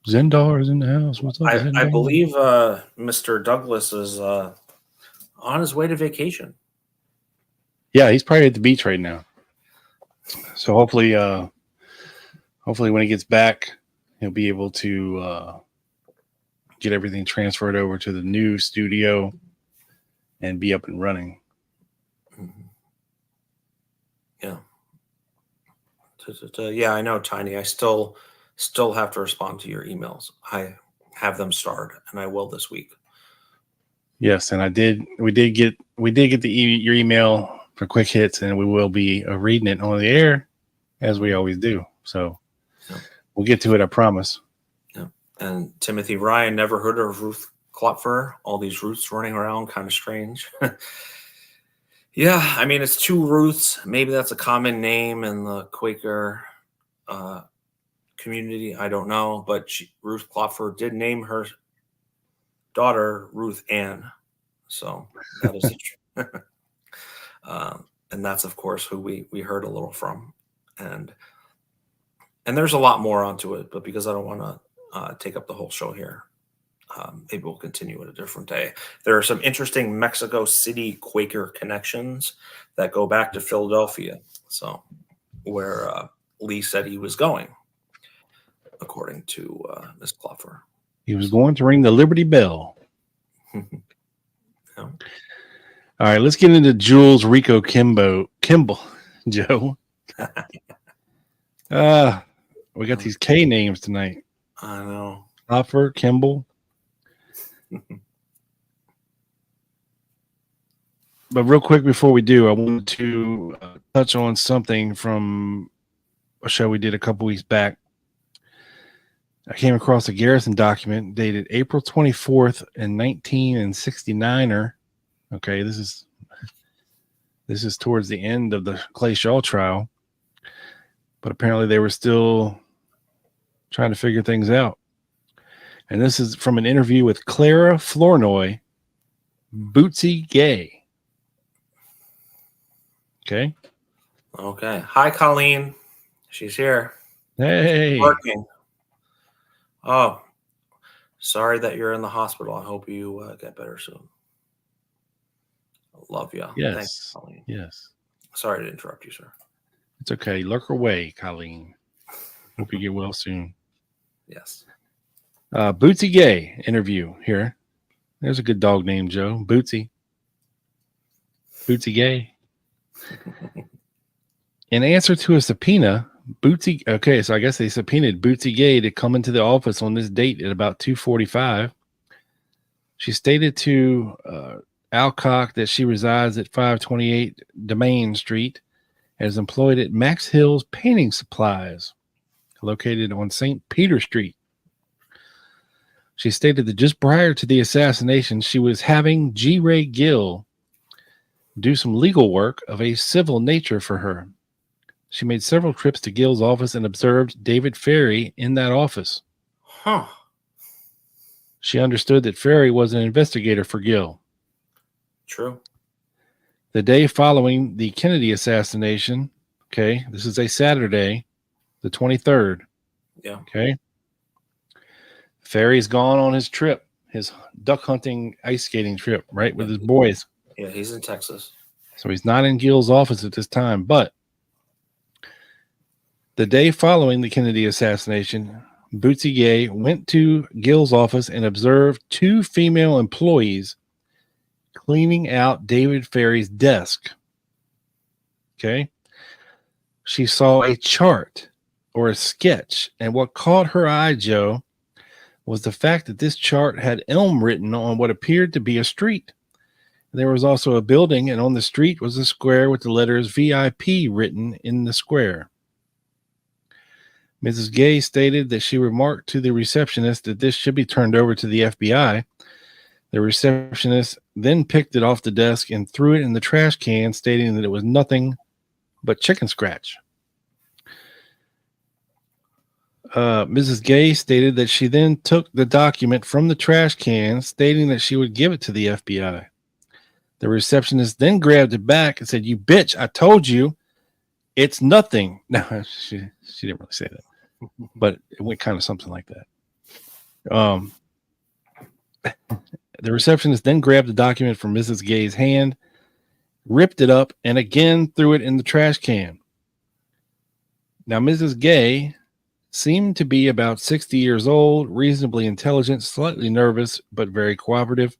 Zendar is in the house. What's up, I believe Mr. Douglas is on his way to vacation. Yeah, he's probably at the beach right now. So hopefully when he gets back, he'll be able to get everything transferred over to the new studio and be up and running. Yeah. Yeah, I know, Tiny. I still have to respond to your emails. I have them starred, and I will this week. Yes, and we did get your email for Quick Hits, and we will be reading it on the air as we always do. So we'll get to it, I promise. Yeah. And Timothy Ryan, never heard of Ruth Kloepfer. All these Ruths running around, kind of strange. Yeah, I mean, it's 2 Ruths. Maybe that's a common name in the Quaker community. I don't know. But Ruth Kloepfer did name her daughter Ruth Ann. So that is and that's, of course, who we heard a little from. And there's a lot more onto it. But because I don't want to take up the whole show here, maybe we'll continue at a different day. There are some interesting Mexico City Quaker connections that go back to Philadelphia. So where Lee said he was going, according to Ms. Kloepfer. He was going to ring the Liberty Bell. Yeah. All right, let's get into Jules Ricco Kimble, Joe. We got these K names tonight. I know. Kloepfer, Kimble. But real quick before we do, I wanted to touch on something from a show we did a couple weeks back. I came across a Garrison document dated April 24th in 1969er. Okay, this is towards the end of the Clay Shaw trial, but apparently they were still trying to figure things out. And this is from an interview with Clara Flournoy, Bootsy Gay. Okay. Okay. Hi, Colleen. She's here. Hey. Working. Oh, sorry that you're in the hospital. I hope you get better soon. Love you. Yes. Thanks, Colleen. Yes. Sorry to interrupt you, sir. It's okay. Lurk away, Colleen. Hope you get well soon. Yes. Bootsy Gay interview here. There's a good dog named Joe. Bootsy. Bootsy Gay. In answer to a subpoena, Bootsy. Okay, so I guess they subpoenaed Bootsy Gay to come into the office on this date at about 2:45. She stated to Alcock that she resides at 528 Domain Street and is employed at Max Hill's Painting Supplies, located on St. Peter Street. She stated that just prior to the assassination, she was having G. Ray Gill do some legal work of a civil nature for her. She made several trips to Gill's office and observed David Ferrie in that office. Huh. She understood that Ferrie was an investigator for Gill. True. The day following the Kennedy assassination, okay, this is a Saturday, the 23rd. Yeah. Okay. Ferrie's gone on his trip, his duck hunting, ice skating trip, right, with his boys. Yeah, he's in Texas. So he's not in Gill's office at this time. But the day following the Kennedy assassination, Bootsy Gay went to Gill's office and observed two female employees cleaning out David Ferrie's desk. Okay. She saw a chart or a sketch, and what caught her eye, Joe, was the fact that this chart had Elm written on what appeared to be a street. There was also a building, and on the street was a square with the letters VIP written in the square. Mrs. Gay stated that she remarked to the receptionist that this should be turned over to the FBI. The receptionist then picked it off the desk and threw it in the trash can, stating that it was nothing but chicken scratch. Mrs. Gay stated that she then took the document from the trash can, stating that she would give it to the FBI. The receptionist then grabbed it back and said, "You bitch, I told you it's nothing." No, she didn't really say that, but it went kind of something like that. The receptionist then grabbed the document from Mrs. Gay's hand, ripped it up, and again threw it in the trash can. Now, Mrs. Gay seemed to be about 60 years old, reasonably intelligent, slightly nervous, but very cooperative.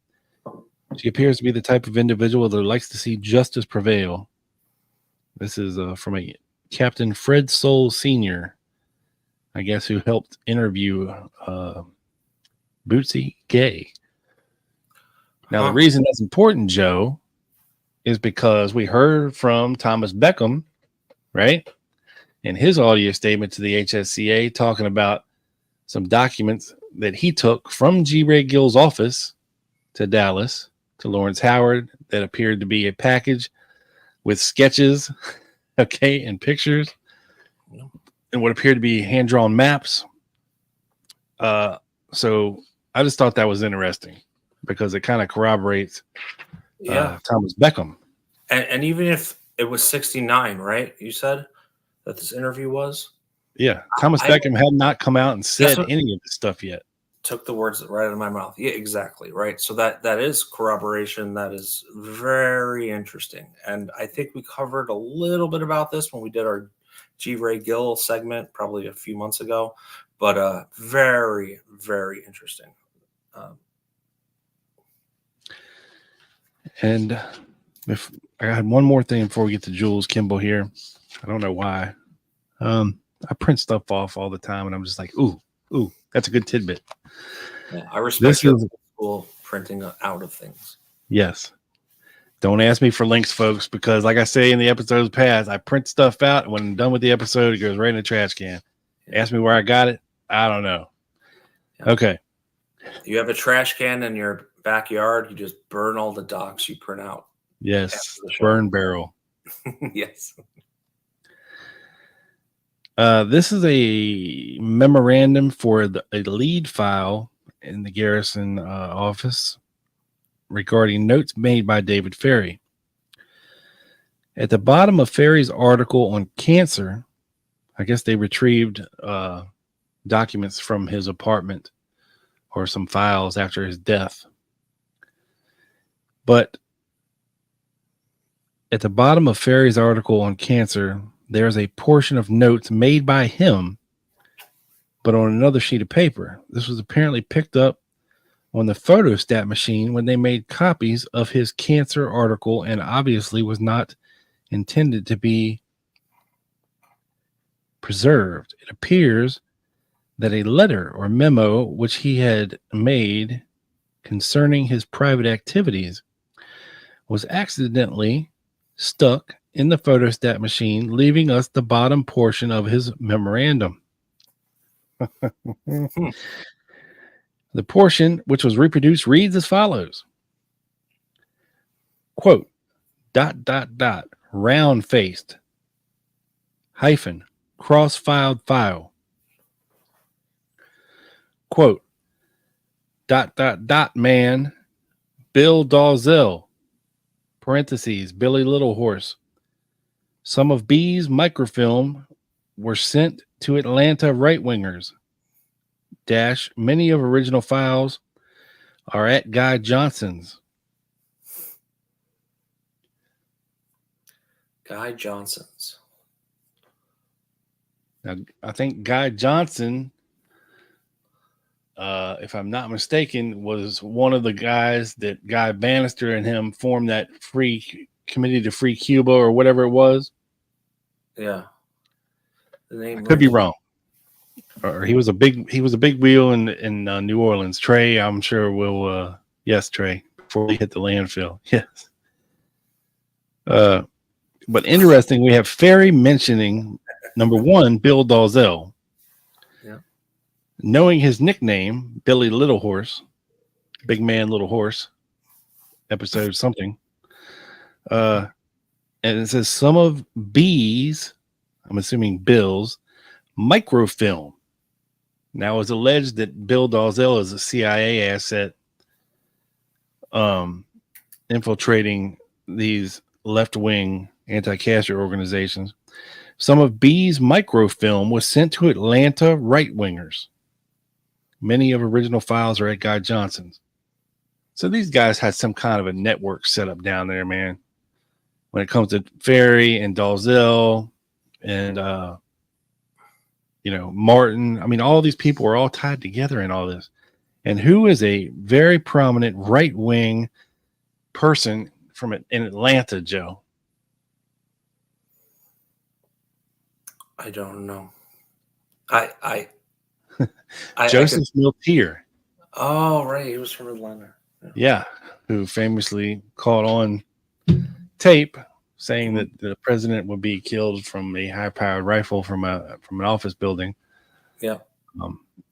She appears to be the type of individual that likes to see justice prevail. This is from a Captain Fred Soule Sr., I guess, who helped interview Bootsy Gay. Now, the reason that's important, Joe, is because we heard from Thomas Beckham, right? In his audio statement to the HSCA, talking about some documents that he took from G. Ray Gill's office to Dallas to Lawrence Howard that appeared to be a package with sketches, okay, and pictures, and what appeared to be hand-drawn maps. So I just thought that was interesting because it kind of corroborates Thomas Beckham. And even if it was 69, right? You said that this interview was? Yeah. Thomas Beckham had not come out and said any of this stuff yet. Took the words right out of my mouth. Yeah, exactly. Right. So that is corroboration. That is very interesting. And I think we covered a little bit about this when we did our G. Ray Gill segment probably a few months ago, but very, very interesting. And if I had one more thing before we get to Jules Kimble here, I don't know why. I print stuff off all the time, and I'm just like, ooh, that's a good tidbit. Yeah, I respect your school printing out of things. Yes. Don't ask me for links, folks, because like I say in the episodes past, I print stuff out, and when I'm done with the episode, it goes right in the trash can. Ask me where I got it. I don't know. Yeah. Okay. You have a trash can in your backyard. You just burn all the docs you print out. Yes. Burn barrel. Yes. This is a memorandum for a lead file in the Garrison office regarding notes made by David Ferrie. At the bottom of Ferrie's article on cancer, I guess they retrieved documents from his apartment or some files after his death. But at the bottom of Ferrie's article on cancer, there's a portion of notes made by him, but on another sheet of paper. This was apparently picked up on the photostat machine when they made copies of his cancer article and obviously was not intended to be preserved. It appears that a letter or memo which he had made concerning his private activities was accidentally stuck in the photostat machine, leaving us the bottom portion of his memorandum. The portion which was reproduced reads as follows. Quote, ... round-faced, hyphen, cross-filed file. Quote, ... man, Bill Dalzell, parentheses, Billy Little Horse. Some of B's microfilm were sent to Atlanta right-wingers. Dash, many of original files are at Guy Johnson's. Guy Johnson's. Now, I think Guy Johnson, if I'm not mistaken, was one of the guys that Guy Bannister and him formed that free committee to free Cuba or whatever it was. Yeah. The name I could be wrong. Or he was a big wheel in New Orleans. Trey, I'm sure will yes, Trey, before we hit the landfill. Yes. But interesting, we have Ferrie mentioning number one, Bill Dalzell. Yeah. Knowing his nickname, Billy Little Horse, Big Man Little Horse, episode something. And it says some of B's, I'm assuming Bill's, microfilm. Now, it's alleged that Bill Dalzell is a CIA asset infiltrating these left-wing anti-Castro organizations. Some of B's microfilm was sent to Atlanta right-wingers. Many of original files are at Guy Johnson's. So these guys had some kind of a network set up down there, man. When it comes to Ferrie and Dalzell and Martin, I mean, all these people are all tied together in all this. And who is a very prominent right-wing person in Atlanta, Joe? I don't know. I Joseph Miltier. Oh, right. He was from Atlanta. Yeah, who famously caught on tape saying that the president would be killed from a high-powered rifle from an office building. Yeah.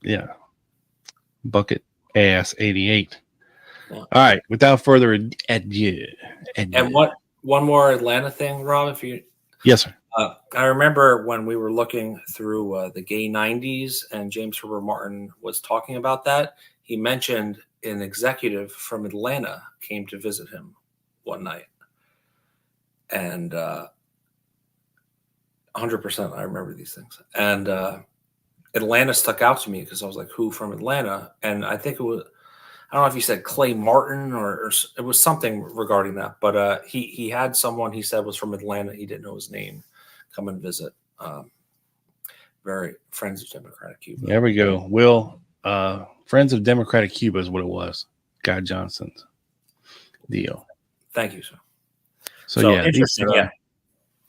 Yeah. Bucket ass 88. Yeah. All right. Without further ado. And one more Atlanta thing, Rob, if you. Yes, sir. I remember when we were looking through the gay 90s and James Herbert Martin was talking about that. He mentioned an executive from Atlanta came to visit him one night. And 100% I remember these things. And Atlanta stuck out to me because I was like, who from Atlanta? And I think it was, I don't know if he said Clay Martin or it was something regarding that. But he had someone he said was from Atlanta. He didn't know his name. Come and visit. Very Friends of Democratic Cuba. There we go. Will, Friends of Democratic Cuba is what it was. Guy Johnson's deal. Thanh you, sir. So yeah, interesting. Yeah,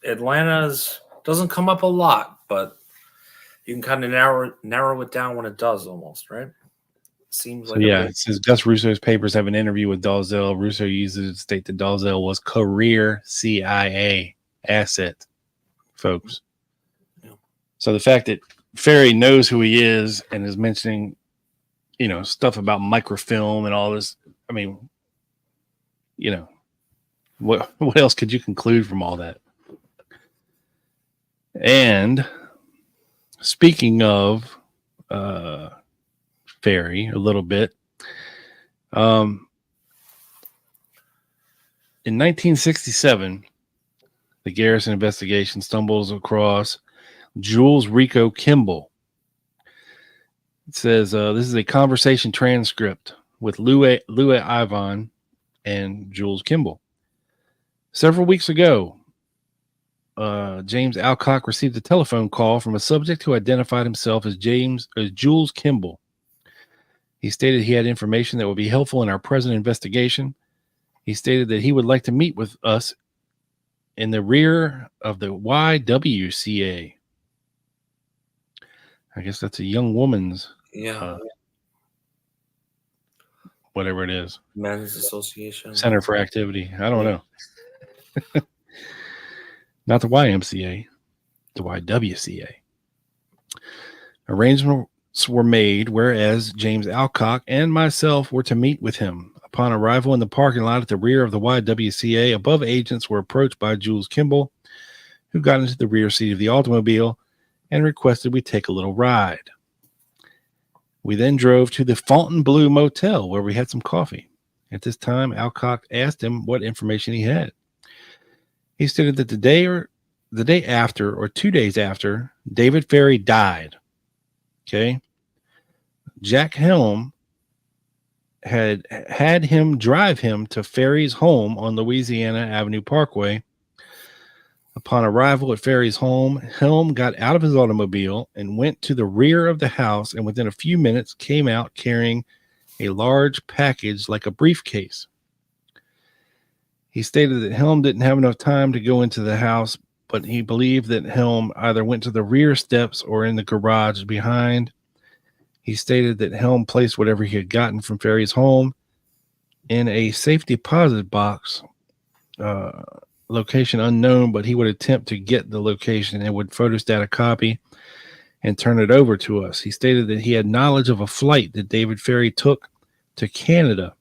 Atlanta's doesn't come up a lot, but you can kind of narrow it down when it does, almost, right? Seems like it says Gus Russo's papers have an interview with Dalzell. Russo uses it to state that Dalzell was career CIA asset, folks. Yeah. So the fact that Ferrie knows who he is and is mentioning, stuff about microfilm and all this, I mean, what else could you conclude from all that? And speaking of Ferrie a little bit. In 1967, the Garrison investigation stumbles across Jules Ricco Kimble. It says this is a conversation transcript with Louis Ivan and Jules Kimble. Several weeks ago, James Alcock received a telephone call from a subject who identified himself as Jules Kimble. He stated he had information that would be helpful in our present investigation. He stated that he would like to meet with us in the rear of the YWCA. I guess that's a young woman's, whatever it is. Men's Association. Center for Activity. I don't know. Not the YMCA, the YWCA. Arrangements were made, whereas James Alcock and myself were to meet with him. Upon arrival in the parking lot at the rear of the YWCA, above agents were approached by Jules Kimble, who got into the rear seat of the automobile and requested we take a little ride. We then drove to the Fontainebleau Motel, where we had some coffee. At this time, Alcock asked him what information he had. He stated that the day after, or 2 days after, David Ferrie died. Okay. Jack Helm had him drive him to Ferrie's home on Louisiana Avenue Parkway. Upon arrival at Ferrie's home, Helm got out of his automobile and went to the rear of the house, and within a few minutes came out carrying a large package like a briefcase. He stated that Helm didn't have enough time to go into the house, but he believed that Helm either went to the rear steps or in the garage behind. He stated that Helm placed whatever he had gotten from Ferrie's home in a safe deposit box, location unknown, but he would attempt to get the location and would photostat a copy and turn it over to us. He stated that he had knowledge of a flight that David Ferrie took to Canada.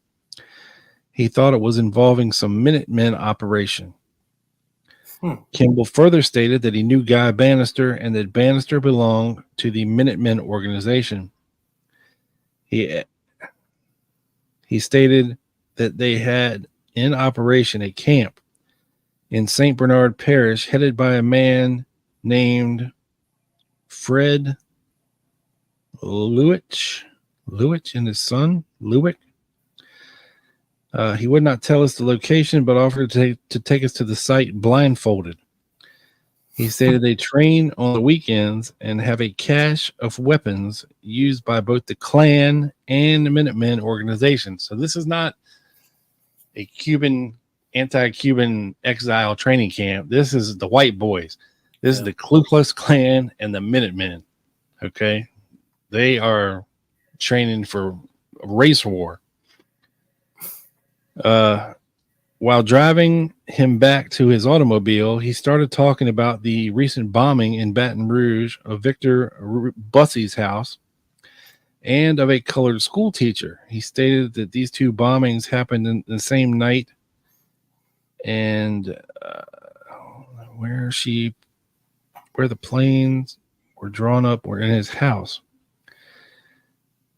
He thought it was involving some Minutemen operation. Kimble further stated that he knew Guy Bannister and that Bannister belonged to the Minutemen organization. He stated that they had in operation a camp in St. Bernard Parish headed by a man named Fred Lewich and his son, Lewick. He would not tell us the location, but offered to take us to the site blindfolded. He stated they train on the weekends and have a cache of weapons used by both the Klan and the Minutemen organization. So this is not a anti-Cuban exile training camp. This is the white boys. This is the Ku Klux Klan and the Minutemen. Okay. They are training for a race war. While driving him back to his automobile, he started talking about the recent bombing in Baton Rouge of Victor Bussey's house and of a colored school teacher. He stated that these two bombings happened in the same night, and where the planes were drawn up were in his house.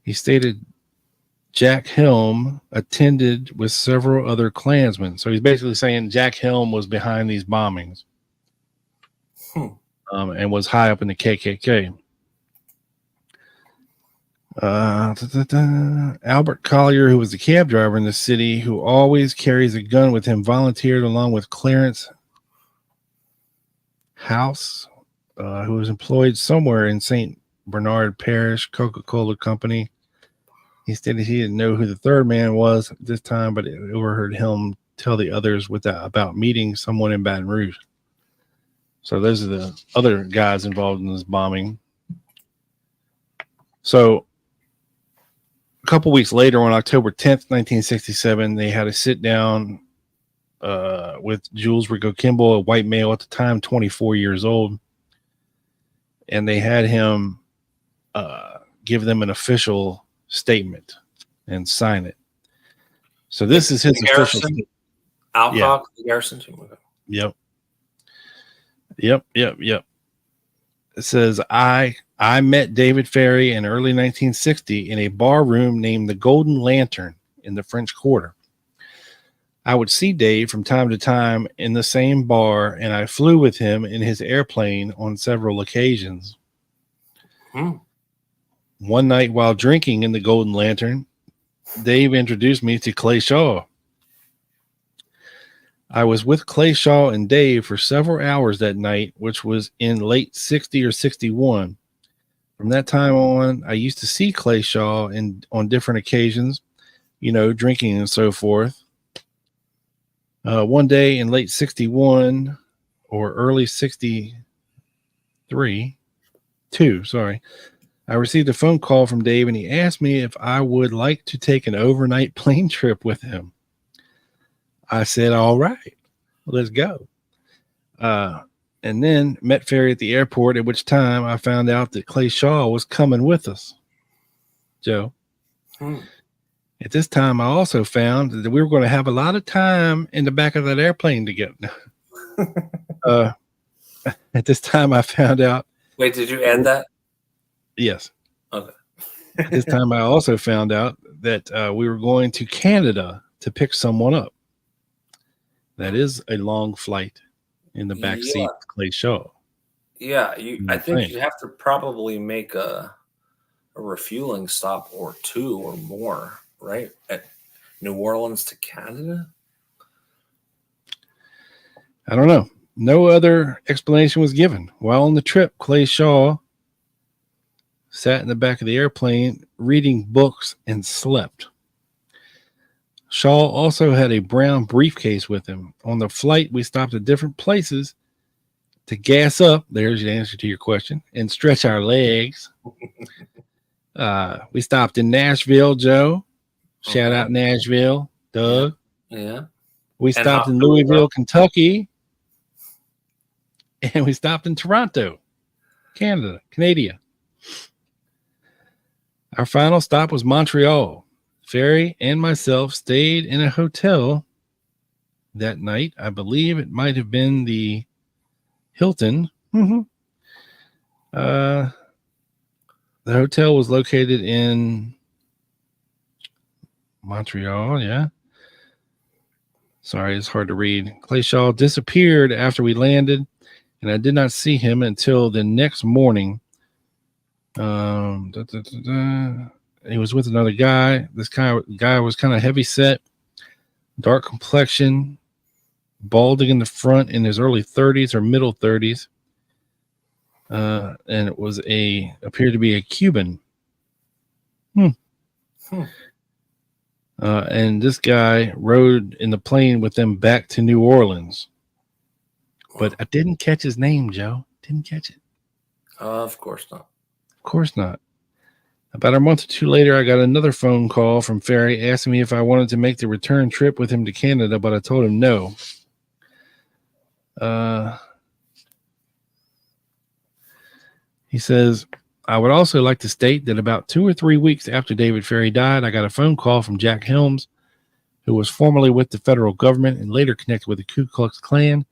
He stated Jack Helm attended with several other Klansmen. So he's basically saying Jack Helm was behind these bombings and was high up in the KKK. Albert Collier, who was the cab driver in the city, who always carries a gun with him, volunteered along with Clarence House, who was employed somewhere in St. Bernard Parish Coca-Cola Company. He stated he didn't know who the third man was at this time, but it overheard him tell the others about meeting someone in Baton Rouge. So those are the other guys involved in this bombing. So a couple weeks later, on October 10th, 1967, they had a sit down with Jules Ricco Kimble, a white male at the time, 24 years old. And they had him give them an official statement and sign it. So this is his official statement. Alcock, the Garrison team. Yep. It says, I met David Ferrie in early 1960 in a bar room named the Golden Lantern in the French Quarter. I would see Dave from time to time in the same bar, and I flew with him in his airplane on several occasions. One night while drinking in the Golden Lantern, Dave introduced me to Clay Shaw. I was with Clay Shaw and Dave for several hours that night, which was in late 60 or 61. From that time on, I used to see Clay Shaw on different occasions, drinking and so forth. One day in late 61 or early 63, I received a phone call from Dave, and he asked me if I would like to take an overnight plane trip with him. I said, all right, let's go. And then met Ferrie at the airport, at which time I found out that Clay Shaw was coming with us, Joe. At this time, I also found that we were going to have a lot of time in the back of that airplane together. At this time, I found out. Wait, did you add that? Yes. Okay. At this time, I also found out that we were going to Canada to pick someone up. That is a long flight in the back seat of Clay Shaw. Yeah, I think you have to probably make a refueling stop or two or more, right? At New Orleans to Canada? I don't know. No other explanation was given. While on the trip, Clay Shaw sat in the back of the airplane reading books and slept. Shaw also had a brown briefcase with him. On the flight, we stopped at different places to gas up. There's the answer to your question. And stretch our legs. We stopped in Nashville, Joe. Shout out Nashville, Doug. Yeah. We stopped in Louisville, Kentucky. And we stopped in Toronto, Canada. Our final stop was Montreal. Ferrie and myself stayed in a hotel that night. I believe it might have been the Hilton. The hotel was located in Montreal. Yeah. Sorry, it's hard to read. Clay Shaw disappeared after we landed, and I did not see him until the next morning. He was with another guy. This guy was kind of heavy set, dark complexion, balding in the front, in his early 30s or middle 30s. And it was appeared to be a Cuban. And this guy rode in the plane with them back to New Orleans. But I didn't catch his name, Joe. Didn't catch it. Of course not. Of course not. About a month or two later, I got another phone call from Ferrie asking me if I wanted to make the return trip with him to Canada, but I told him no. He says, I would also like to state that about 2 or 3 weeks after David Ferrie died, I got a phone call from Jack Helms, who was formerly with the federal government and later connected with the Ku Klux Klan,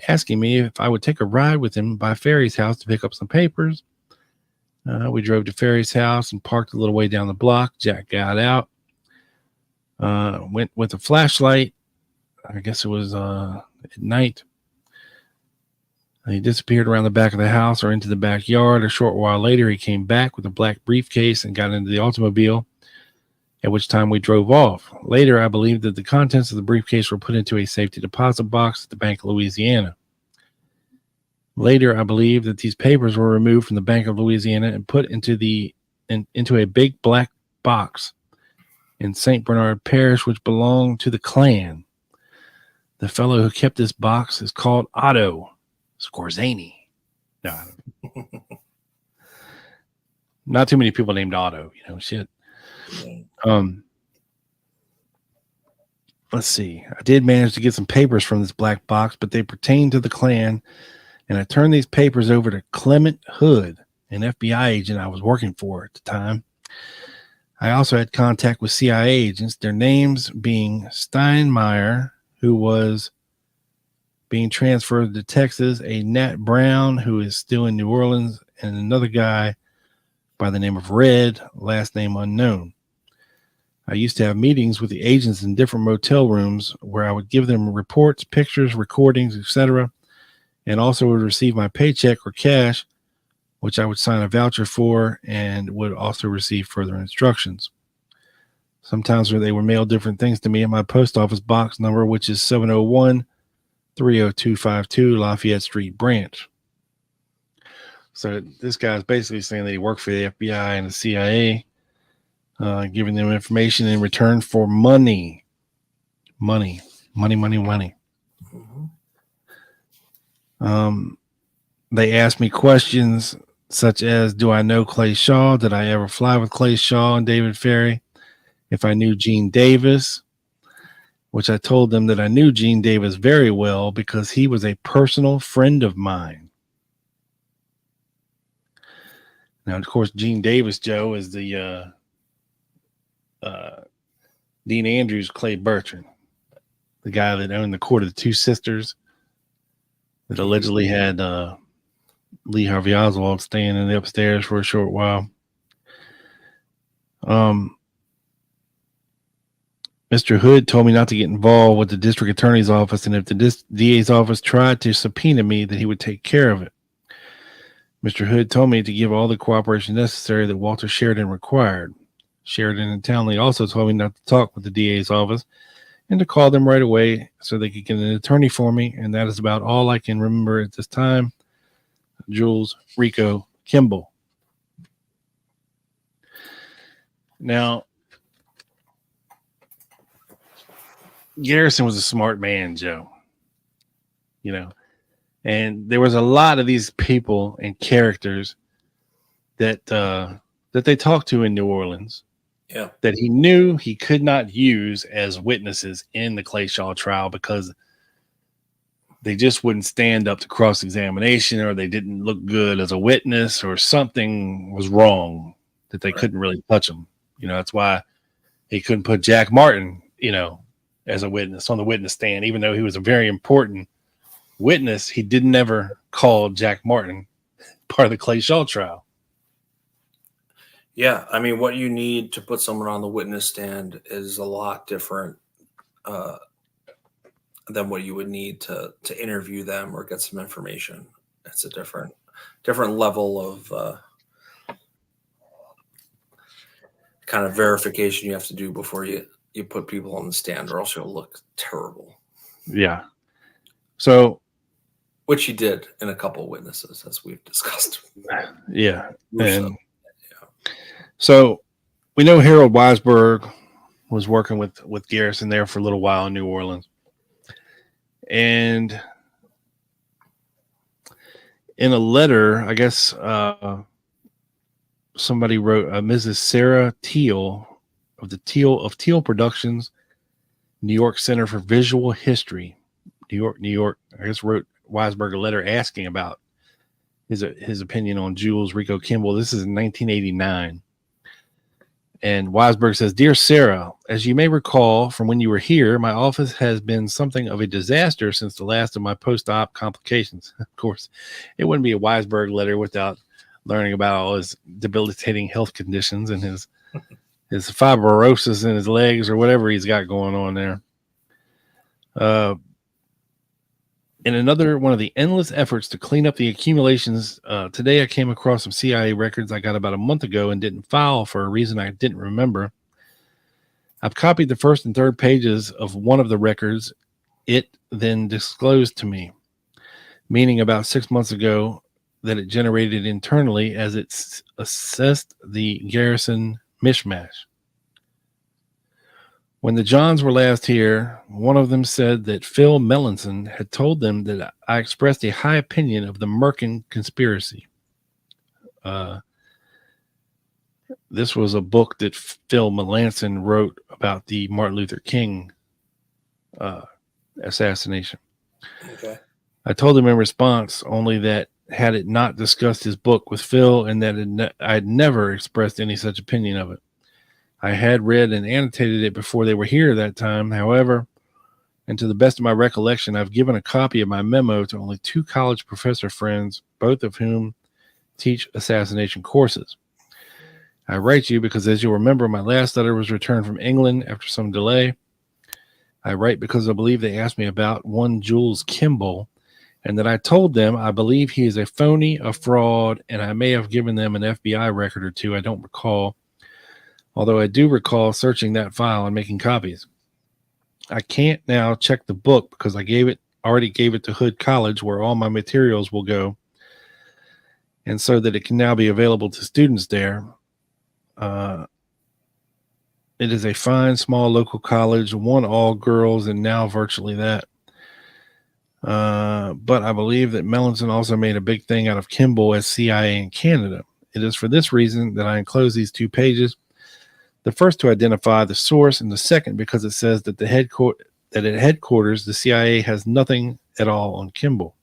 asking me if I would take a ride with him by Ferrie's house to pick up some papers. We drove to Ferrie's house and parked a little way down the block. Jack got out, went with a flashlight. I guess it was at night. He disappeared around the back of the house or into the backyard. A short while later, he came back with a black briefcase and got into the automobile, at which time we drove off. Later, I believe that the contents of the briefcase were put into a safety deposit box at the Bank of Louisiana. Later, I believe that these papers were removed from the Bank of Louisiana and put into a big black box in St. Bernard Parish, which belonged to the Klan. The fellow who kept this box is called Otto Skorzeny. No, not too many people named Otto, shit. Let's see. I did manage to get some papers from this black box, but they pertain to the Klan. And I turned these papers over to Clement Hood, an FBI agent I was working for at the time. I also had contact with CIA agents, their names being Steinmeier, who was being transferred to Texas, a Nat Brown, who is still in New Orleans, and another guy by the name of Red, last name unknown. I used to have meetings with the agents in different motel rooms where I would give them reports, pictures, recordings, etc., and also would receive my paycheck or cash, which I would sign a voucher for and would also receive further instructions. Sometimes they were mailed different things to me at my post office box number, which is 701-30252 Lafayette Street Branch. So this guy is basically saying that he worked for the FBI and the CIA, giving them information in return for money. Money. They asked me questions such as, do I know Clay Shaw? Did I ever fly with Clay Shaw and David Ferrie? If I knew Gene Davis, which I told them that I knew Gene Davis very well because he was a personal friend of mine. Now, of course, Gene Davis, Joe, is the Dean Andrews, Clay Bertrand, the guy that owned the Court of the Two Sisters that allegedly had Lee Harvey Oswald staying in the upstairs for a short while. Mr. Hood told me not to get involved with the district attorney's office, and if the DA's office tried to subpoena me, that he would take care of it. Mr. Hood told me to give all the cooperation necessary that Walter Sheridan required. Sheridan and Townley also told me not to talk with the DA's office and to call them right away so they could get an attorney for me, and that is about all I can remember at this time. Jules Ricco Kimble. Now, Garrison was a smart man, Joe. You know, and there was a lot of these people and characters that they talked to in New Orleans. Yeah. That he knew he could not use as witnesses in the Clay Shaw trial because they just wouldn't stand up to cross-examination, or they didn't look good as a witness, or something was wrong that they couldn't really touch them. You know, that's why he couldn't put Jack Martin, you know, as a witness on the witness stand, even though he was a very important witness. He didn't ever call Jack Martin part of the Clay Shaw trial. Yeah, I mean, what you need to put someone on the witness stand is a lot different than what you would need to interview them or get some information. It's a different level of kind of verification you have to do before you put people on the stand, or else you'll look terrible. Yeah. So, which he did in a couple of witnesses, as we've discussed. Yeah. And so we know Harold Weisberg was working with Garrison there for a little while in New Orleans. And in a letter, I guess somebody wrote, Mrs. Sarah Teal of Teal Productions, New York Center for Visual History, New York, I guess, wrote Weisberg a letter asking about his opinion on Jules Ricco Kimble. This is in 1989. And Weisberg says, Dear Sarah, as you may recall from when you were here, my office has been something of a disaster since the last of my post-op complications. Of course, it wouldn't be a Weisberg letter without learning about all his debilitating health conditions and his fibrosis in his legs or whatever he's got going on there. In another one of the endless efforts to clean up the accumulations, today I came across some CIA records I got about a month ago and didn't file for a reason I didn't remember. I've copied the first and third pages of one of the records it then disclosed to me, meaning about 6 months ago that it generated internally as it assessed the Garrison mishmash. When the Johns were last here, one of them said that Phil Melanson had told them that I expressed a high opinion of the Merkin conspiracy. This was a book that Phil Melanson wrote about the Martin Luther King assassination. Okay. I told him in response only that had it not discussed his book with Phil and that I'd never expressed any such opinion of it. I had read and annotated it before they were here that time. However, And to the best of my recollection, I've given a copy of my memo to only 2 college professor friends, both of whom teach assassination courses. I write you because, as you'll remember, my last letter was returned from England after some delay. I write because I believe they asked me about one Jules Kimble, and that I told them I believe he is a phony, a fraud, and I may have given them an FBI record or 2. I don't recall, although I do recall searching that file and making copies. I can't now check the book because I already gave it to Hood College, where all my materials will go, and so that it can now be available to students there. It is a fine, small local college, one all girls, and now virtually that. But I believe that Mellinson also made a big thing out of Kimble as CIA in Canada. It is for this reason that I enclose these 2 pages. The first to identify the source, and the second because it says that at headquarters, the CIA has nothing at all on Kimble.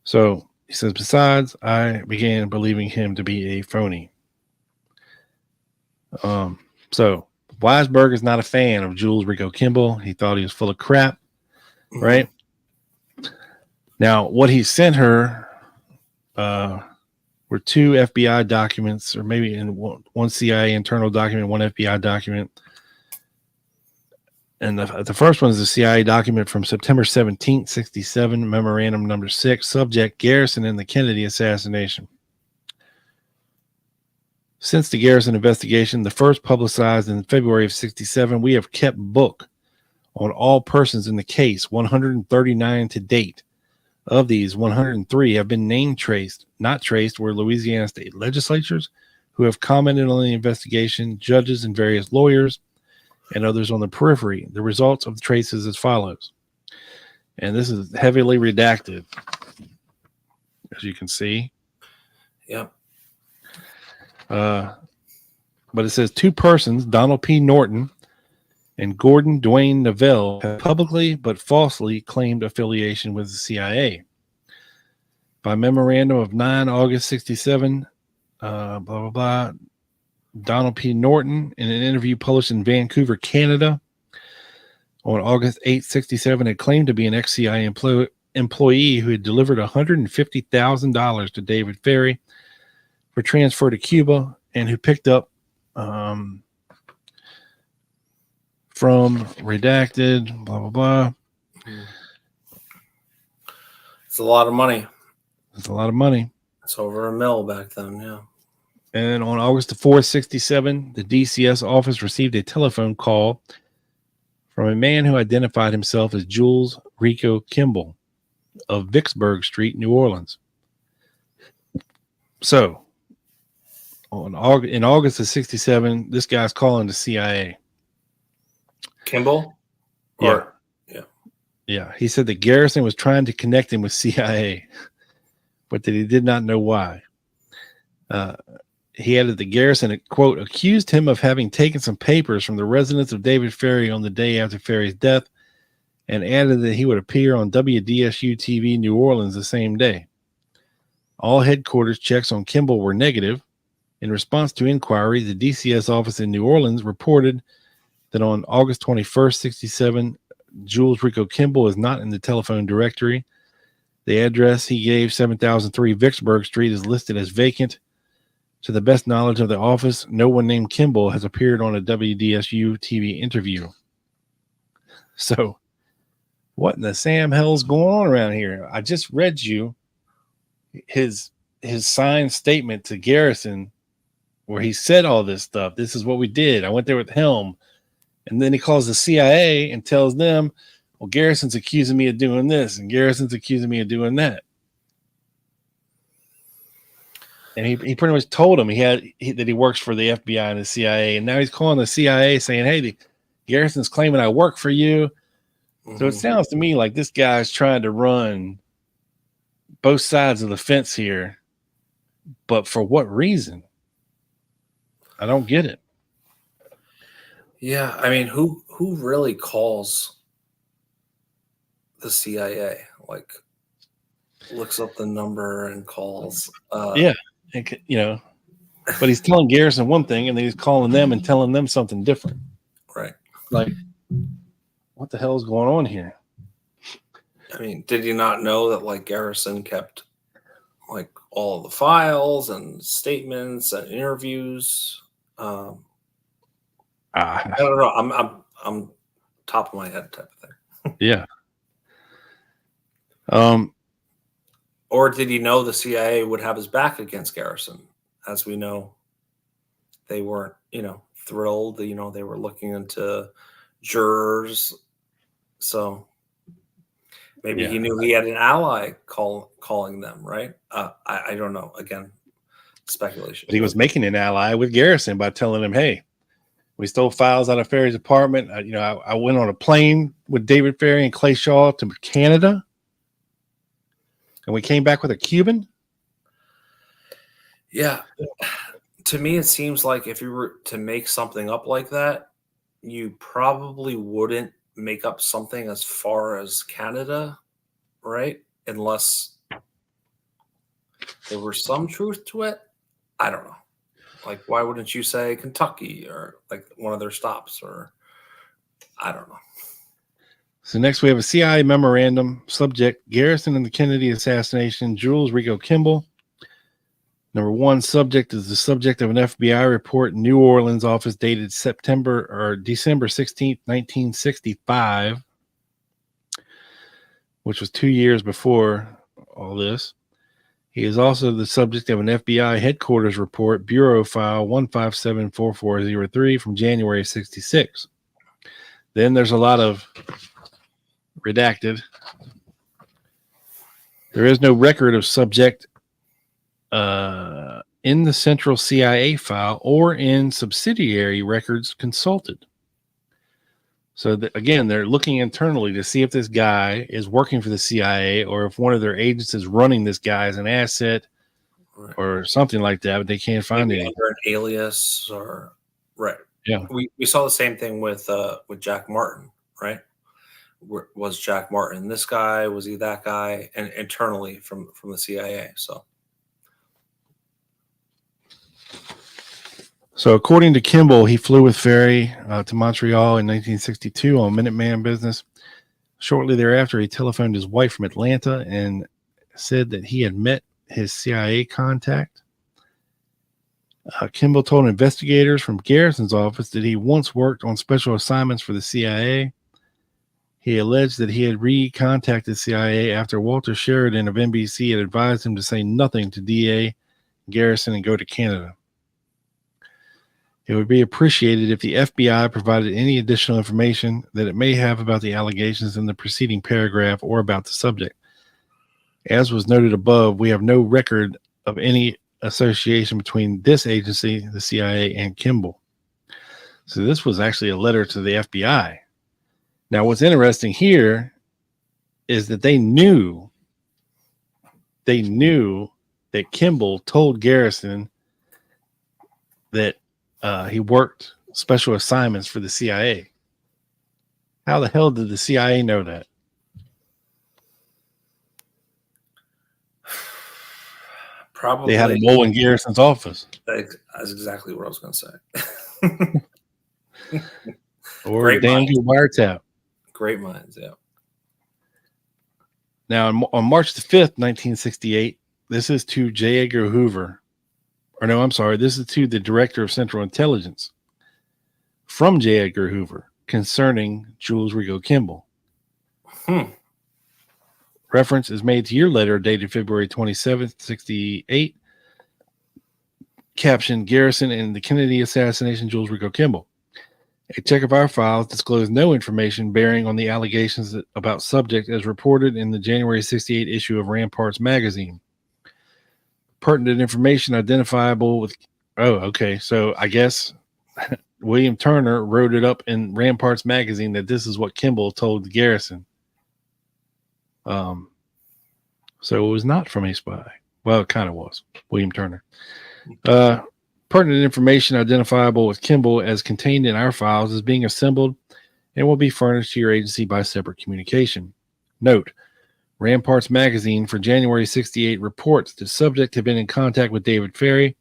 So he says, besides, I began believing him to be a phony. So Weisberg is not a fan of Jules Ricco Kimble. He thought he was full of crap, right? Now, what he sent her were 2 FBI documents, or maybe in one CIA internal document, 1 FBI document. And the first one is a CIA document from September 17th, 67, memorandum number 6, subject Garrison and the Kennedy assassination. Since the Garrison investigation, the first publicized in February of 67, we have kept book on all persons in the case, 139 to date. Of these, 103 have been name traced. Not traced were Louisiana state legislatures who have commented on the investigation, judges and various lawyers, and others on the periphery. The results of the traces as follows. And this is heavily redacted, as you can see. Yep. But it says 2 persons, Donald P. Norton and Gordon Dwayne Neville, have publicly but falsely claimed affiliation with the CIA. By memorandum of 9 August 67, blah, blah, blah, Donald P. Norton, in an interview published in Vancouver, Canada, on August 8, 67, had claimed to be an ex-CIA employee who had delivered $150,000 to David Ferrie for transfer to Cuba, and who picked up from redacted, blah, blah, blah. It's a lot of money. It's a lot of money. It's over $1 million back then, yeah. And on August the 4th, 67, the DCS office received a telephone call from a man who identified himself as Jules Ricco Kimble of Vicksburg Street, New Orleans. So, in August of 67, this guy's calling the CIA. Kimball? Yeah. He said that Garrison was trying to connect him with CIA, but that he did not know why. He added that Garrison, quote, accused him of having taken some papers from the residence of David Ferrie on the day after Ferrie's death, and added that he would appear on WDSU TV New Orleans the same day. All headquarters checks on Kimble were negative. In response to inquiry, the DCS office in New Orleans reported that on August 21st, 67, Jules Ricco Kimble is not in the telephone directory. The address he gave, 7003 Vicksburg Street, is listed as vacant. To the best knowledge of the office, no one named Kimble has appeared on a WDSU TV interview. So, what in the Sam hell's going on around here? I just read you his signed statement to Garrison where he said all this stuff. This is what we did. I went there with Helm. And then he calls the CIA and tells them, well, Garrison's accusing me of doing this, and Garrison's accusing me of doing that. And he pretty much told him that he works for the FBI and the CIA. And now he's calling the CIA saying, hey, Garrison's claiming I work for you. Mm-hmm. So it sounds to me like this guy's trying to run both sides of the fence here. But for what reason? I don't get it. Yeah, I mean, who really calls the CIA? Like, looks up the number and calls. Yeah, you know, but he's telling Garrison one thing, and then he's calling them and telling them something different. Right. Like, what the hell is going on here? I mean, did you not know that like Garrison kept like all the files and statements and interviews? I don't know. I'm top of my head type of thing. Yeah. Or did he know the CIA would have his back against Garrison? As we know, they weren't, thrilled. They were looking into jurors. So maybe he knew he had an ally calling them, right? I don't know. Again, speculation. But he was making an ally with Garrison by telling him, hey, we stole files out of Ferrie's apartment. I went on a plane with David Ferrie and Clay Shaw to Canada. And we came back with a Cuban? Yeah. To me, it seems like if you were to make something up like that, you probably wouldn't make up something as far as Canada, right? Unless there was some truth to it. I don't know. Like, why wouldn't you say Kentucky or like one of their stops, or I don't know. So next we have a CIA memorandum. Subject: Garrison and the Kennedy assassination. Jules Ricco Kimble. Number one, subject is the subject of an FBI report in New Orleans office dated December 16th, 1965, which was 2 years before all this. He is also the subject of an FBI headquarters report, Bureau File 1574403 from January 66. Then there's a lot of redacted. There is no record of subject in the central CIA file or in subsidiary records consulted. So again, they're looking internally to see if this guy is working for the CIA or if one of their agents is running this guy as an asset or something like that, but they can't find it. Under an alias or right. Yeah. We saw the same thing with Jack Martin, right? Was Jack Martin this guy? Was he that guy? And internally from the CIA. So according to Kimble, he flew with Ferrie to Montreal in 1962 on Minuteman business. Shortly thereafter, he telephoned his wife from Atlanta and said that he had met his CIA contact. Kimble told investigators from Garrison's office that he once worked on special assignments for the CIA. He alleged that he had recontacted CIA after Walter Sheridan of NBC had advised him to say nothing to DA Garrison and go to Canada. It would be appreciated if the FBI provided any additional information that it may have about the allegations in the preceding paragraph or about the subject. As was noted above, we have no record of any association between this agency, the CIA, and Kimble. So this was actually a letter to the FBI. Now, what's interesting here is that they knew that Kimble told Garrison that he worked special assignments for the CIA. How the hell did the CIA know that? Probably They had a mole in Garrison's office. That's exactly what I was going to say. Or Great damn minds. good wiretap. Great minds, yeah. Now, on March the 5th, 1968, this is to J. Edgar Hoover. Or no, I'm sorry. This is to the Director of Central Intelligence from J. Edgar Hoover concerning Jules Ricco Kimble. Reference is made to your letter dated February 27th, 68. Captioned Garrison and the Kennedy assassination, Jules Ricco Kimble. A check of our files disclosed no information bearing on the allegations about subject as reported in the January 68 issue of Ramparts magazine. Pertinent information identifiable with... Oh, okay. So I guess William Turner wrote it up in Ramparts magazine that this is what Kimble told the Garrison. So it was not from a spy. Well, it kind of was. William Turner. Pertinent information identifiable with Kimble as contained in our files is being assembled and will be furnished to your agency by separate communication. Note, Ramparts magazine for January 68 reports the subject had been in contact with David Ferrie,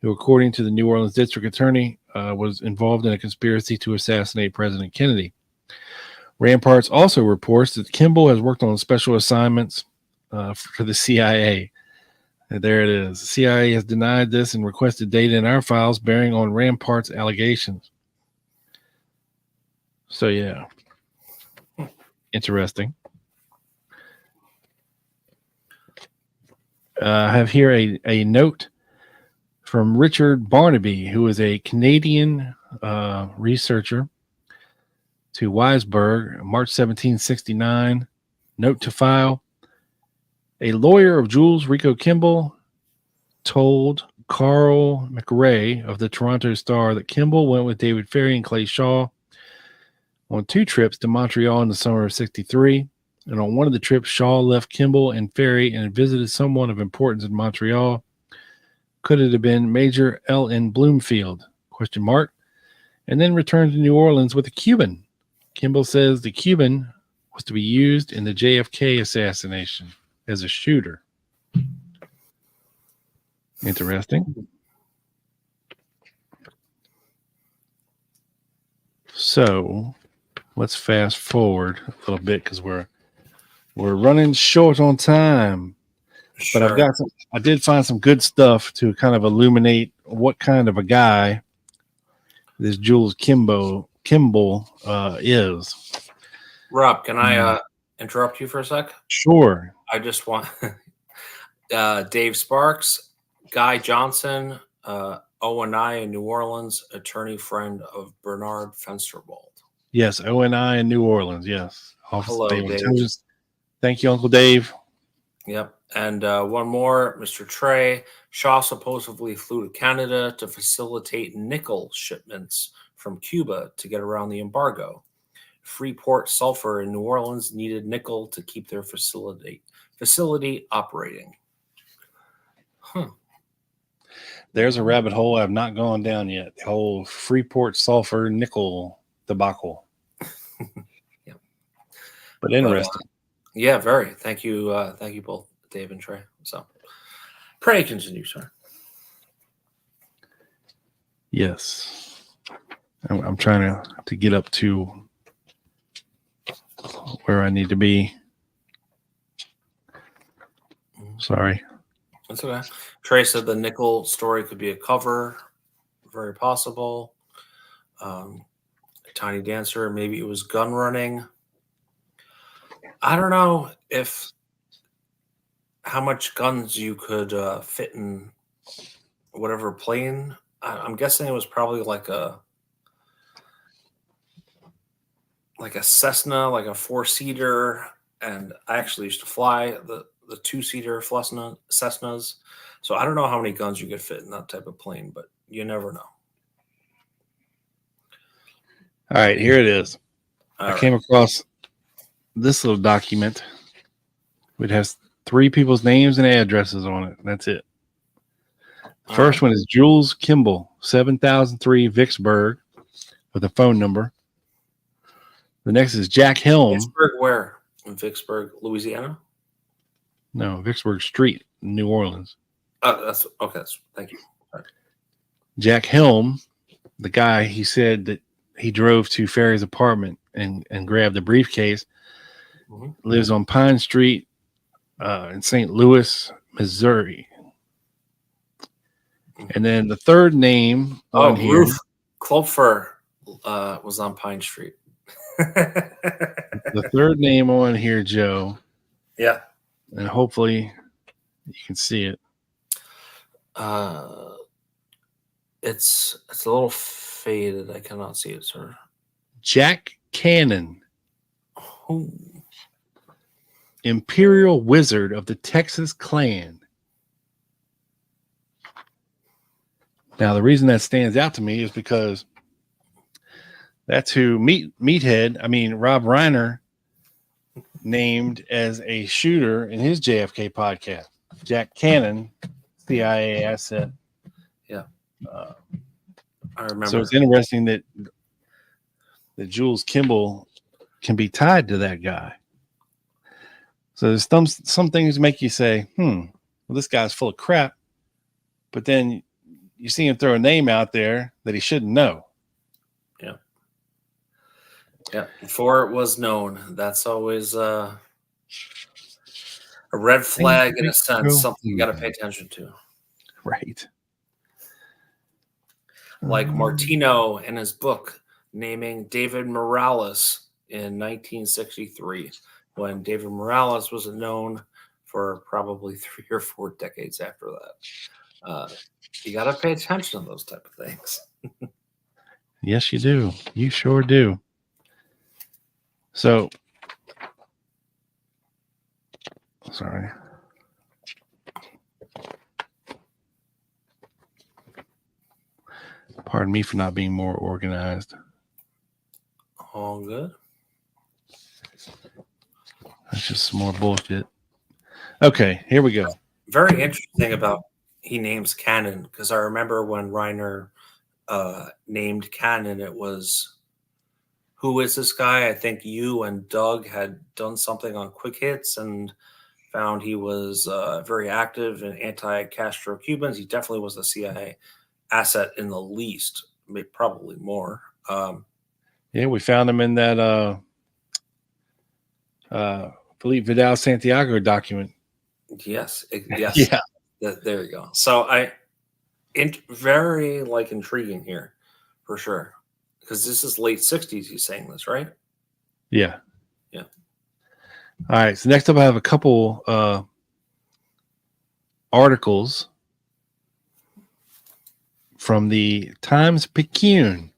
who, according to the New Orleans district attorney, was involved in a conspiracy to assassinate President Kennedy. Ramparts also reports that Kimble has worked on special assignments for the CIA. And there it is. The CIA has denied this and requested data in our files bearing on Ramparts' allegations. So, yeah. Interesting. I have here a note from Richard Barnaby, who is a Canadian researcher, to Weisberg, March 1769. Note to file. A lawyer of Jules Ricco Kimble told Carl McRae of the Toronto Star that Kimble went with David Ferrie and Clay Shaw on 2 trips to Montreal in the summer of 63. And on one of the trips, Shaw left Kimble and Ferrie and visited someone of importance in Montreal. Could it have been Major L.N. Bloomfield? ? And then returned to New Orleans with a Cuban. Kimble says the Cuban was to be used in the JFK assassination as a shooter. Interesting. So let's fast forward a little bit because we're running short on time. Sure. But I did find some good stuff to kind of illuminate what kind of a guy this Jules Kimble is. Rob, can I interrupt you for a sec? Sure. I just want Dave Sparks, Guy Johnson, O&I in New Orleans, attorney friend of Bernard Fensterwald. Yes, O&I in New Orleans. Yes. Office Hello, of Naval Dave. Intelligence. Thank you, Uncle Dave. Yep. And one more, Mr. Trey. Shaw supposedly flew to Canada to facilitate nickel shipments from Cuba to get around the embargo. Freeport Sulphur in New Orleans needed nickel to keep their facility operating. There's a rabbit hole I've not gone down yet. The whole Freeport Sulphur nickel debacle. Yeah. But interesting. Yeah, very. Thank you both, Dave and Trey. So, pray continue, sir. Yes. I'm trying to get up to where I need to be. Sorry. That's okay. Trey said the nickel story could be a cover. Very possible. Tiny Dancer, maybe it was gun running. I don't know how much guns you could fit in whatever plane. I'm guessing it was probably like a Cessna, like a 4-seater. And I actually used to fly the 2-seater Cessnas. So I don't know how many guns you could fit in that type of plane, but you never know. All right, here it is. I came across this little document. It has 3 people's names and addresses on it. That's it. The first one is Jules Kimble, 7003 Vicksburg, with a phone number. The next is Jack Helm. Vicksburg where? In Vicksburg, Louisiana? No, Vicksburg Street, New Orleans. That's okay. Thank you. Sorry. Jack Helm, the guy he said that he drove to Ferrie's apartment and grabbed the briefcase, lives on Pine Street in St. Louis, Missouri. And then the third name on here, Ruth Kloepfer was on Pine Street. the third name on here, Joe. Yeah. And hopefully you can see it. It's a little faded. I cannot see it, sir. Jack Cannon. Ooh. Imperial Wizard of the Texas Clan. Now, the reason that stands out to me is because that's who Rob Reiner named as a shooter in his JFK podcast. Jack Cannon, CIA asset. Yeah. I remember. So it's interesting that Jules Kimble can be tied to that guy. So there's some things make you say, well, this guy's full of crap. But then you see him throw a name out there that he shouldn't know. Yeah. Yeah, before it was known. That's always a red flag in a sense, something you got to pay attention to. Right. Like Martino in his book naming David Morales in 1963, when David Morales was known for probably 3 or 4 decades after that. You got to pay attention to those type of things. Yes, you do. You sure do. So, sorry. Pardon me for not being more organized. All good. That's just some more bullshit. Okay, here we go. Very interesting about he names Cannon, because I remember when Reiner named Cannon, it was, who is this guy? I think you and Doug had done something on Quick Hits and found he was very active in anti-Castro Cubans. He definitely was a CIA asset in the least, probably more. Yeah, we found him in that Felipe Vidal Santiago document. Yes, yes. Yeah. There you go. So very intriguing here, for sure, because this is late 60s. He's saying this, right? Yeah. Yeah. All right. So next up, I have a couple articles from the Times-Picayune.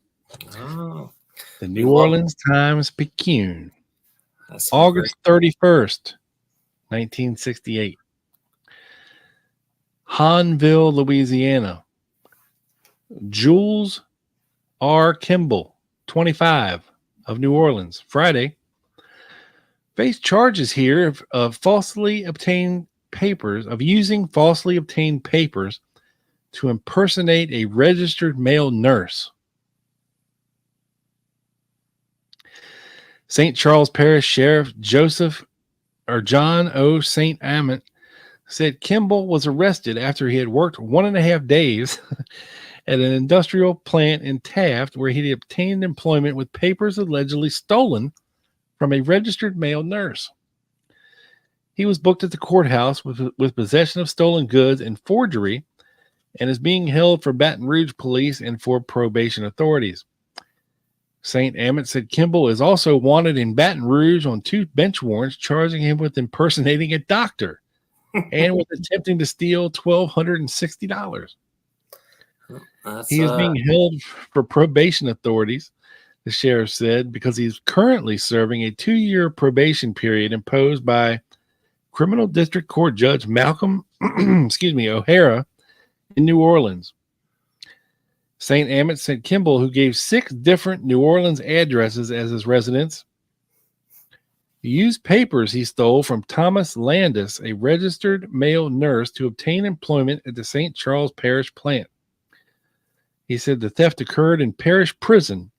Oh. The New Orleans Times-Picayune. That's August 31st, 1968. Hanville, Louisiana. Jules R. Kimble, 25, of New Orleans, Friday, faced charges here of falsely obtained papers, of using falsely obtained papers to impersonate a registered male nurse. St. Charles Parish Sheriff John O. St. Amant said Kimble was arrested after he had worked 1.5 days at an industrial plant in Taft, where he had obtained employment with papers allegedly stolen from a registered male nurse. He was booked at the courthouse with possession of stolen goods and forgery, and is being held for Baton Rouge police and for probation authorities. St. Amant said Kimble is also wanted in Baton Rouge on 2 bench warrants, charging him with impersonating a doctor and with attempting to steal $1,260. He is being held for probation authorities, the sheriff said, because he's currently serving a 2-year probation period imposed by Criminal District Court Judge Malcolm O'Hara in New Orleans. St. Amant said Kimble, who gave 6 different New Orleans addresses as his residence, used papers he stole from Thomas Landis, a registered male nurse, to obtain employment at the St. Charles Parish plant. He said the theft occurred in Parish Prison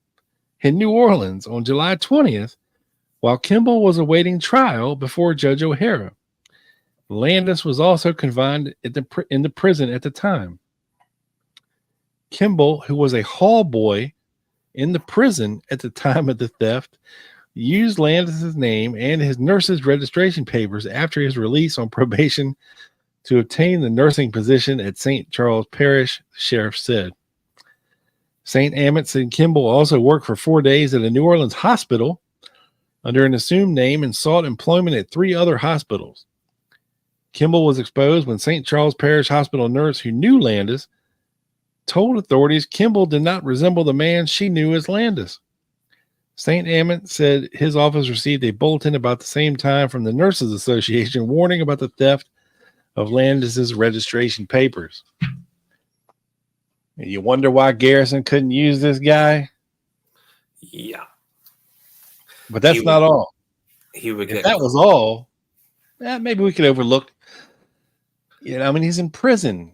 in New Orleans on July 20th, while Kimble was awaiting trial before Judge O'Hara. Landis was also confined in the prison at the time. Kimble, who was a hall boy in the prison at the time of the theft, used Landis' name and his nurse's registration papers after his release on probation to obtain the nursing position at St. Charles Parish, the sheriff said. St. Amant said Kimble also worked for 4 days at a New Orleans hospital under an assumed name and sought employment at 3 other hospitals. Kimble was exposed when St. Charles Parish Hospital nurse who knew Landis told authorities Kimble did not resemble the man she knew as Landis. St. Amant said his office received a bulletin about the same time from the Nurses Association warning about the theft of Landis's registration papers. You wonder why Garrison couldn't use this guy? Yeah. But that's not all. He would if that was all, maybe we could overlook. You know, I mean, he's in prison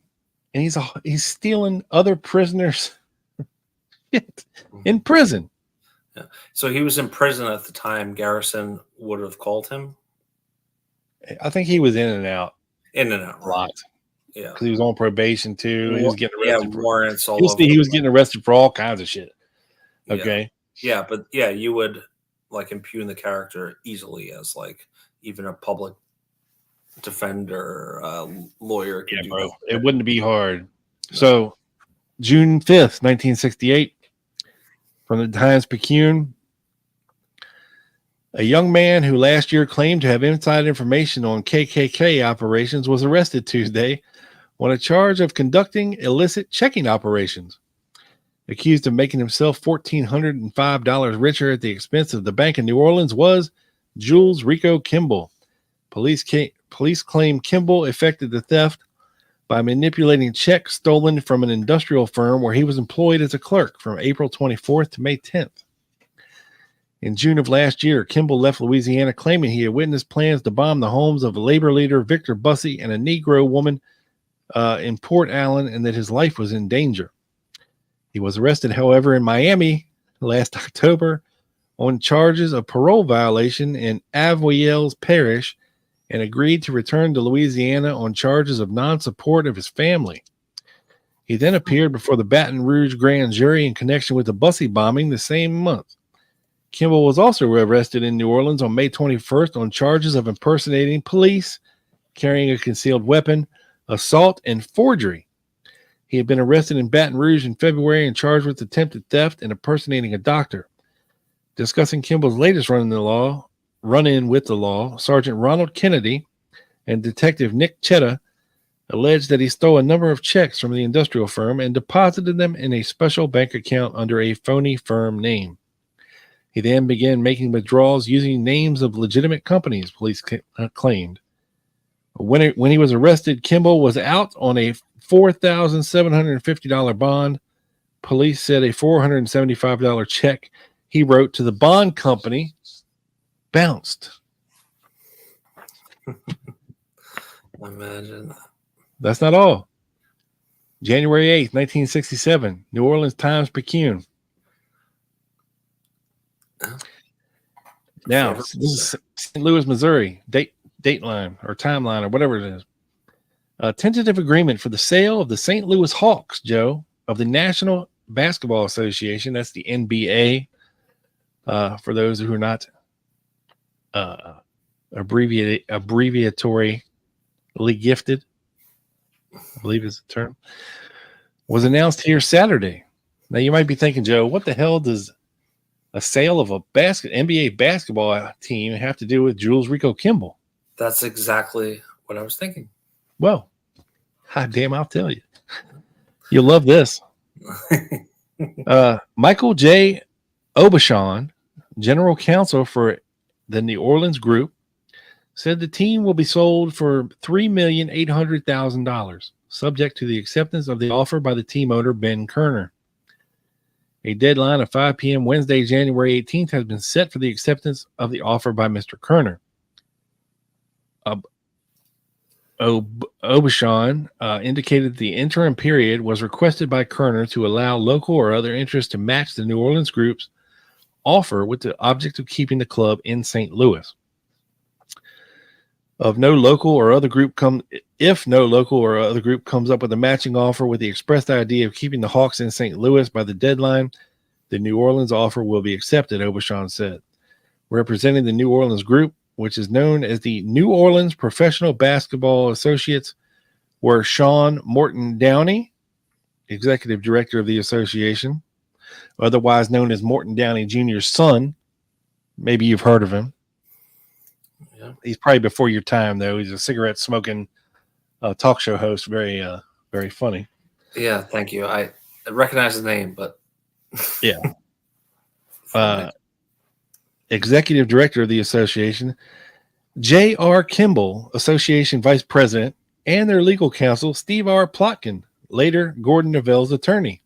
and he's stealing other prisoners in prison. Yeah. So he was in prison at the time Garrison would have called him? I think he was in and out. In and out. A lot. Yeah. Because he was on probation too. He was getting arrested. Yeah, warrants all over. He was getting arrested for all kinds of shit. Okay. Yeah, but yeah, you would like impugn the character easily as like even a public defender, lawyer could do bro, that. it wouldn't be hard. So, June 5th, 1968, from the Times-Picayune, a young man who last year claimed to have inside information on KKK operations was arrested Tuesday on a charge of conducting illicit checking operations. Accused of making himself $1,405 richer at the expense of the bank in New Orleans was Jules Ricco Kimble. Police claim Kimble effected the theft by manipulating checks stolen from an industrial firm where he was employed as a clerk from April 24th to May 10th. In June of last year, Kimble left Louisiana claiming he had witnessed plans to bomb the homes of labor leader Victor Bussey and a Negro woman in Port Allen, and that his life was in danger. He was arrested, however, in Miami last October on charges of parole violation in Avoyelles Parish and agreed to return to Louisiana on charges of non-support of his family. He then appeared before the Baton Rouge grand jury in connection with the Bussey bombing the same month. Kimble was also arrested in New Orleans on May 21st on charges of impersonating police, carrying a concealed weapon, assault, and forgery. He had been arrested in Baton Rouge in February and charged with attempted theft and impersonating a doctor. Discussing Kimble's latest run-in with the law, Sergeant Ronald Kennedy and Detective Nick Chetta alleged that he stole a number of checks from the industrial firm and deposited them in a special bank account under a phony firm name. He then began making withdrawals using names of legitimate companies, police claimed. When he was arrested, Kimble was out on a $4,750 bond. Police said a $475 check he wrote to the bond company bounced. Imagine that. That's not all. January 8th, 1967, New Orleans Times-Picayune. Now, this is St. Louis, Missouri, dateline or timeline or whatever it is. A tentative agreement for the sale of the St. Louis Hawks, Joe, of the National Basketball Association. That's the NBA. For those who are not abbreviatorily gifted, I believe is the term, was announced here Saturday. Now you might be thinking, Joe, what the hell does a sale of a NBA basketball team have to do with Jules Ricco Kimble? That's exactly what I was thinking. Well, hot damn, I'll tell you. You'll love this. Michael J. Aubuchon, general counsel for the New Orleans group, said the team will be sold for $3,800,000, subject to the acceptance of the offer by the team owner, Ben Kerner. A deadline of 5 p.m. Wednesday, January 18th, has been set for the acceptance of the offer by Mr. Kerner. Aubuchon indicated the interim period was requested by Kerner to allow local or other interests to match the New Orleans group's offer with the object of keeping the club in St. Louis. If no local or other group comes up with a matching offer with the expressed idea of keeping the Hawks in St. Louis by the deadline, the New Orleans offer will be accepted, Aubuchon said. Representing the New Orleans group, which is known as the New Orleans Professional Basketball Associates, were Sean Morton Downey, executive director of the association, otherwise known as Morton Downey Jr.'s son. Maybe you've heard of him. Yeah. He's probably before your time, though. He's a cigarette smoking talk show host. Very, very funny. Yeah, thank you. I recognize the name, but yeah. Executive director of the association, J.R. Kimble, association vice president, and their legal counsel, Steve R. Plotkin, later Gordon Neville's attorney.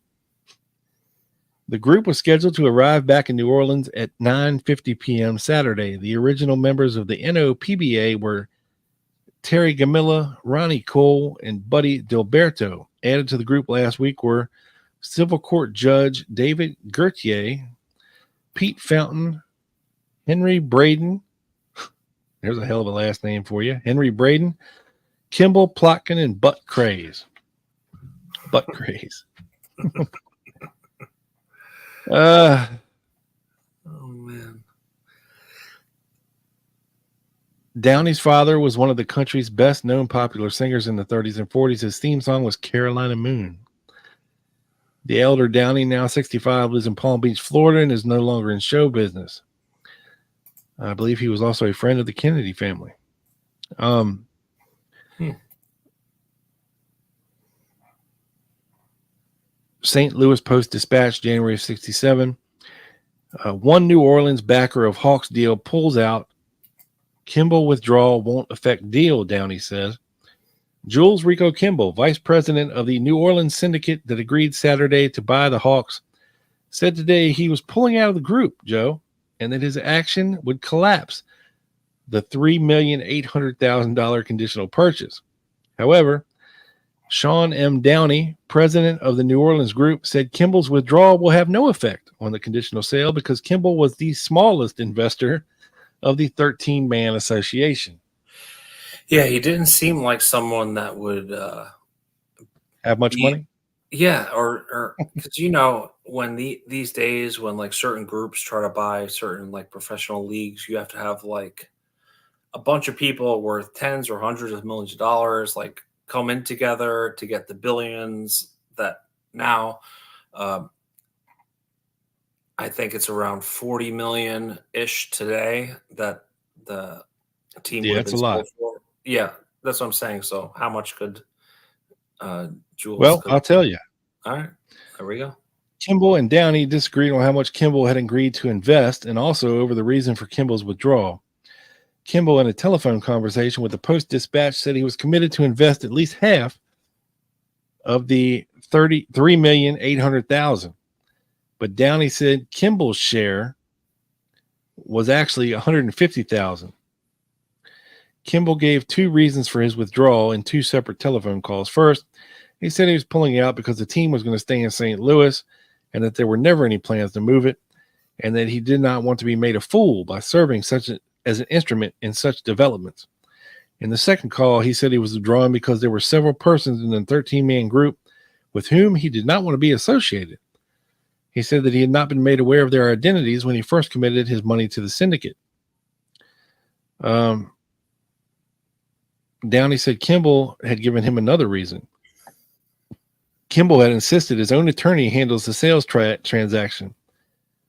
The group was scheduled to arrive back in New Orleans at 9:50 p.m. Saturday. The original members of the NOPBA were Terry Gamilla, Ronnie Cole, and Buddy Dilberto. Added to the group last week were civil court judge David Gertier, Pete Fountain, Henry Braden. There's a hell of a last name for you. Henry Braden, Kimble, Plotkin, and Butt Craze. Butt Craze. Oh man. Downey's father was one of the country's best known popular singers in the 30s and 40s. His theme song was Carolina Moon. The elder Downey, now 65, lives in Palm Beach, Florida, and is no longer in show business. I believe he was also a friend of the Kennedy family. St. Louis Post-Dispatch, January of 67. One New Orleans backer of Hawks deal pulls out. Kimble withdrawal won't affect deal, Downey says. Jules Ricco Kimble, vice president of the New Orleans syndicate that agreed Saturday to buy the Hawks, said today he was pulling out of the group, Joe, and that his action would collapse the $3,800,000 conditional purchase. However, Sean M. Downey, president of the New Orleans group, said Kimble's withdrawal will have no effect on the conditional sale because Kimble was the smallest investor of the 13-man association. Yeah, he didn't seem like someone that would have much money. Yeah, or because when these days when like certain groups try to buy certain like professional leagues, you have to have like a bunch of people worth tens or hundreds of millions of dollars like come in together to get the billions that now I think it's around 40 million ish today that the team would have that's been a lot. for. Yeah, that's what I'm saying. So how much could Jules? Well, I'll tell you. All right, there we go. Kimble and Downey disagreed on how much Kimble had agreed to invest and also over the reason for Kimble's withdrawal. Kimble, in a telephone conversation with the Post-Dispatch, said he was committed to invest at least half of the $33,800,000. But Downey said Kimble's share was actually $150,000. Kimble gave two reasons for his withdrawal in two separate telephone calls. First, he said he was pulling out because the team was going to stay in St. Louis and that there were never any plans to move it, and that he did not want to be made a fool by serving as an instrument in such developments. In the second call, he said he was withdrawing because there were several persons in the 13-man group with whom he did not want to be associated. He said that he had not been made aware of their identities when he first committed his money to the syndicate. Downey said Kimble had given him another reason. Kimble had insisted his own attorney handles the sales transaction.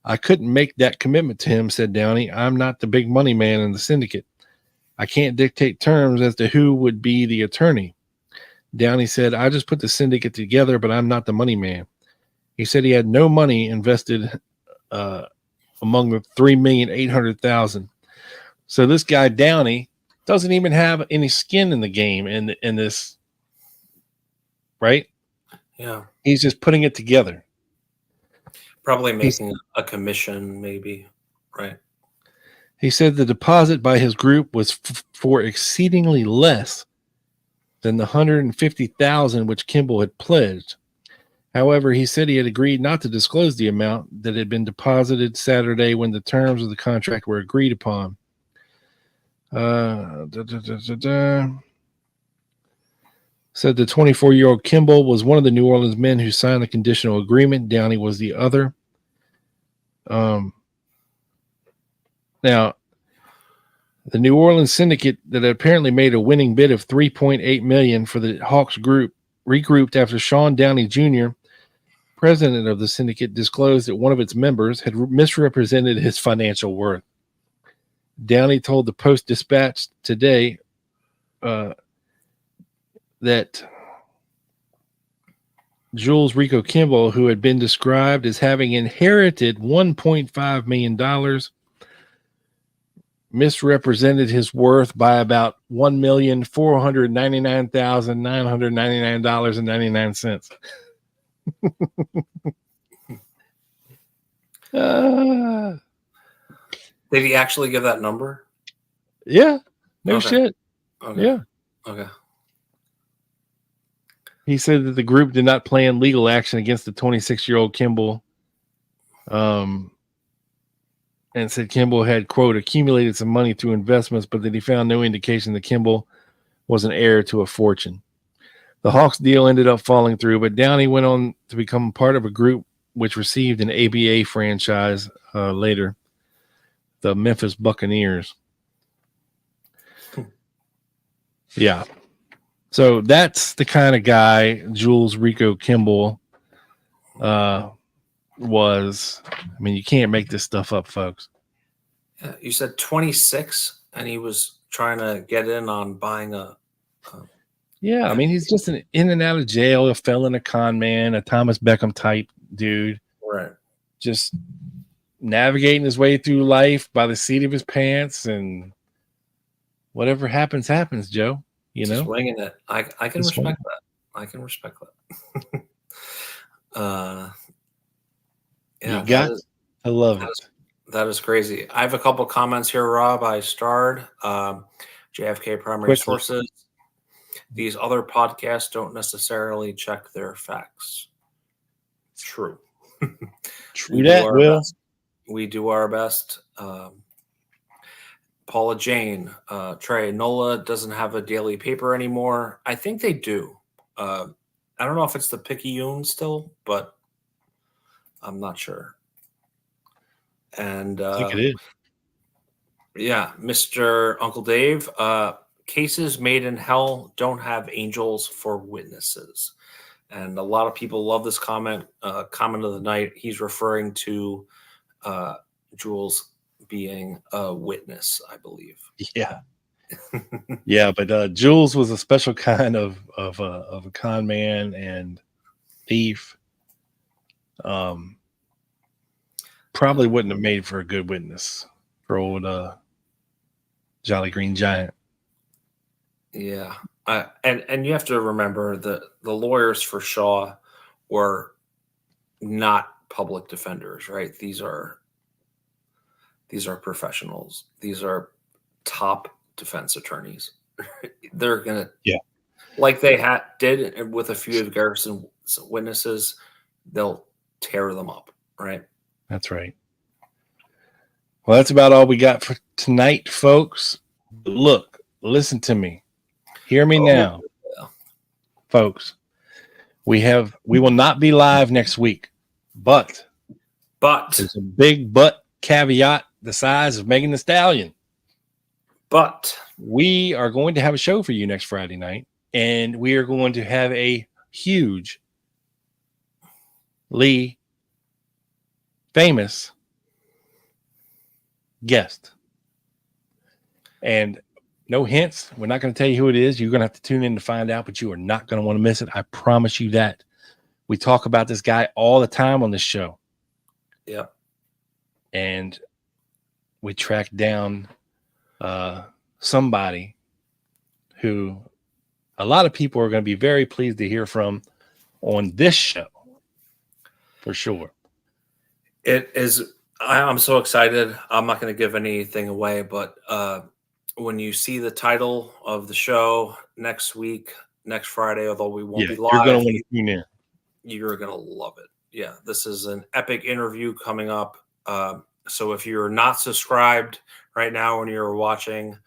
I couldn't make that commitment to him, said Downey. I'm not the big money man in the syndicate. I can't dictate terms as to who would be the attorney. Downey said, I just put the syndicate together, but I'm not the money man. He said he had no money invested among the $3,800,000. So this guy Downey doesn't even have any skin in the game in this, right? Yeah. He's just putting it together. Probably making a commission, maybe, right? He said the deposit by his group was for exceedingly less than the $150,000 which Kimble had pledged. However, he said he had agreed not to disclose the amount that had been deposited Saturday when the terms of the contract were agreed upon. Said the 24-year-old Kimble was one of the New Orleans men who signed the conditional agreement. Downey was the other. Now, the New Orleans syndicate that apparently made a winning bid of $3.8 million for the Hawks group regrouped after Sean Downey Jr., president of the syndicate, disclosed that one of its members had misrepresented his financial worth. Downey told the Post-Dispatch today that Jules Ricco Kimble, who had been described as having inherited $1.5 million, misrepresented his worth by about $1,499,999.99. Did he actually give that number? Yeah. No Okay. shit. Okay. Yeah. Okay. He said that the group did not plan legal action against the 26-year-old Kimble, and said Kimble had, quote, accumulated some money through investments, but that he found no indication that Kimble was an heir to a fortune. The Hawks deal ended up falling through, but Downey went on to become part of a group which received an ABA franchise later, the Memphis Buccaneers. Yeah. So that's the kind of guy Jules Ricco Kimble was. I mean, you can't make this stuff up, folks. Yeah, you said 26, and he was trying to get in on buying a. Yeah, I mean, he's just an in and out of jail, a felon, a con man, a Thomas Beckham type dude. Right. Just navigating his way through life by the seat of his pants, and whatever happens, happens, Joe. You Just know, winging it. I can Just respect that. I can respect that. Yeah, you got to love it. That is crazy. I have a couple comments here, Rob. I starred JFK primary sources. These other podcasts don't necessarily check their facts. True. True that, Will. We do our best. Paula Jane, Trey, NOLA doesn't have a daily paper anymore. I think they do. I don't know if it's the Picayune still, but I'm not sure. And I think it is. Yeah, Mr. Uncle Dave, cases made in hell don't have angels for witnesses. And a lot of people love this comment. Comment of the night. He's referring to Jules being a witness, I believe. Yeah. Yeah, but Jules was a special kind of a con man and thief. Probably wouldn't have made for a good witness for old Jolly Green Giant. Yeah. And you have to remember that the lawyers for Shaw were not public defenders, right? These are professionals. These are top defense attorneys. They're gonna, like they did with a few of Garrison's witnesses, they'll tear them up, right? That's right. Well, that's about all we got for tonight, folks. Look, listen to me. Hear me now, folks. We will not be live next week, but there's a big but caveat the size of Megan Thee Stallion. But we are going to have a show for you next Friday night, and we are going to have a huge famous guest. And no hints. We're not going to tell you who it is. You're going to have to tune in to find out, but you are not going to want to miss it. I promise you that. We talk about this guy all the time on this show. Yeah. And we track down somebody who a lot of people are going to be very pleased to hear from on this show. For sure. It is. I'm so excited. I'm not going to give anything away, but when you see the title of the show next week, next Friday, although we won't be live, you're going to want to tune in. You're going to love it. Yeah, this is an epic interview coming up. So if you're not subscribed right now when you're watching,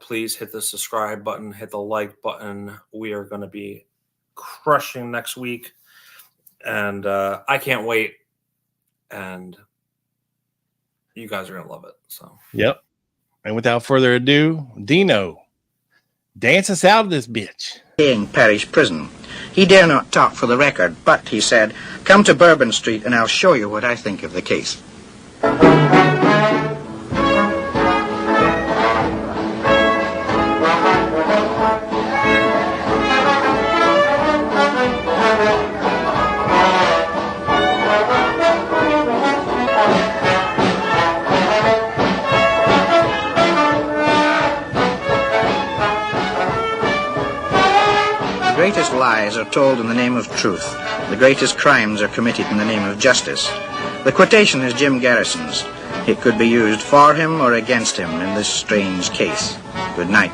please hit the subscribe button, hit the like button. We are going to be crushing next week. And I can't wait. And you guys are going to love it. So, yep. And without further ado, Dino, dance us out of this bitch. In parish prison. He dare not talk for the record, but he said, "Come to Bourbon Street and I'll show you what I think of the case." The greatest lies are told in the name of truth. The greatest crimes are committed in the name of justice. The quotation is Jim Garrison's. It could be used for him or against him in this strange case. Good night.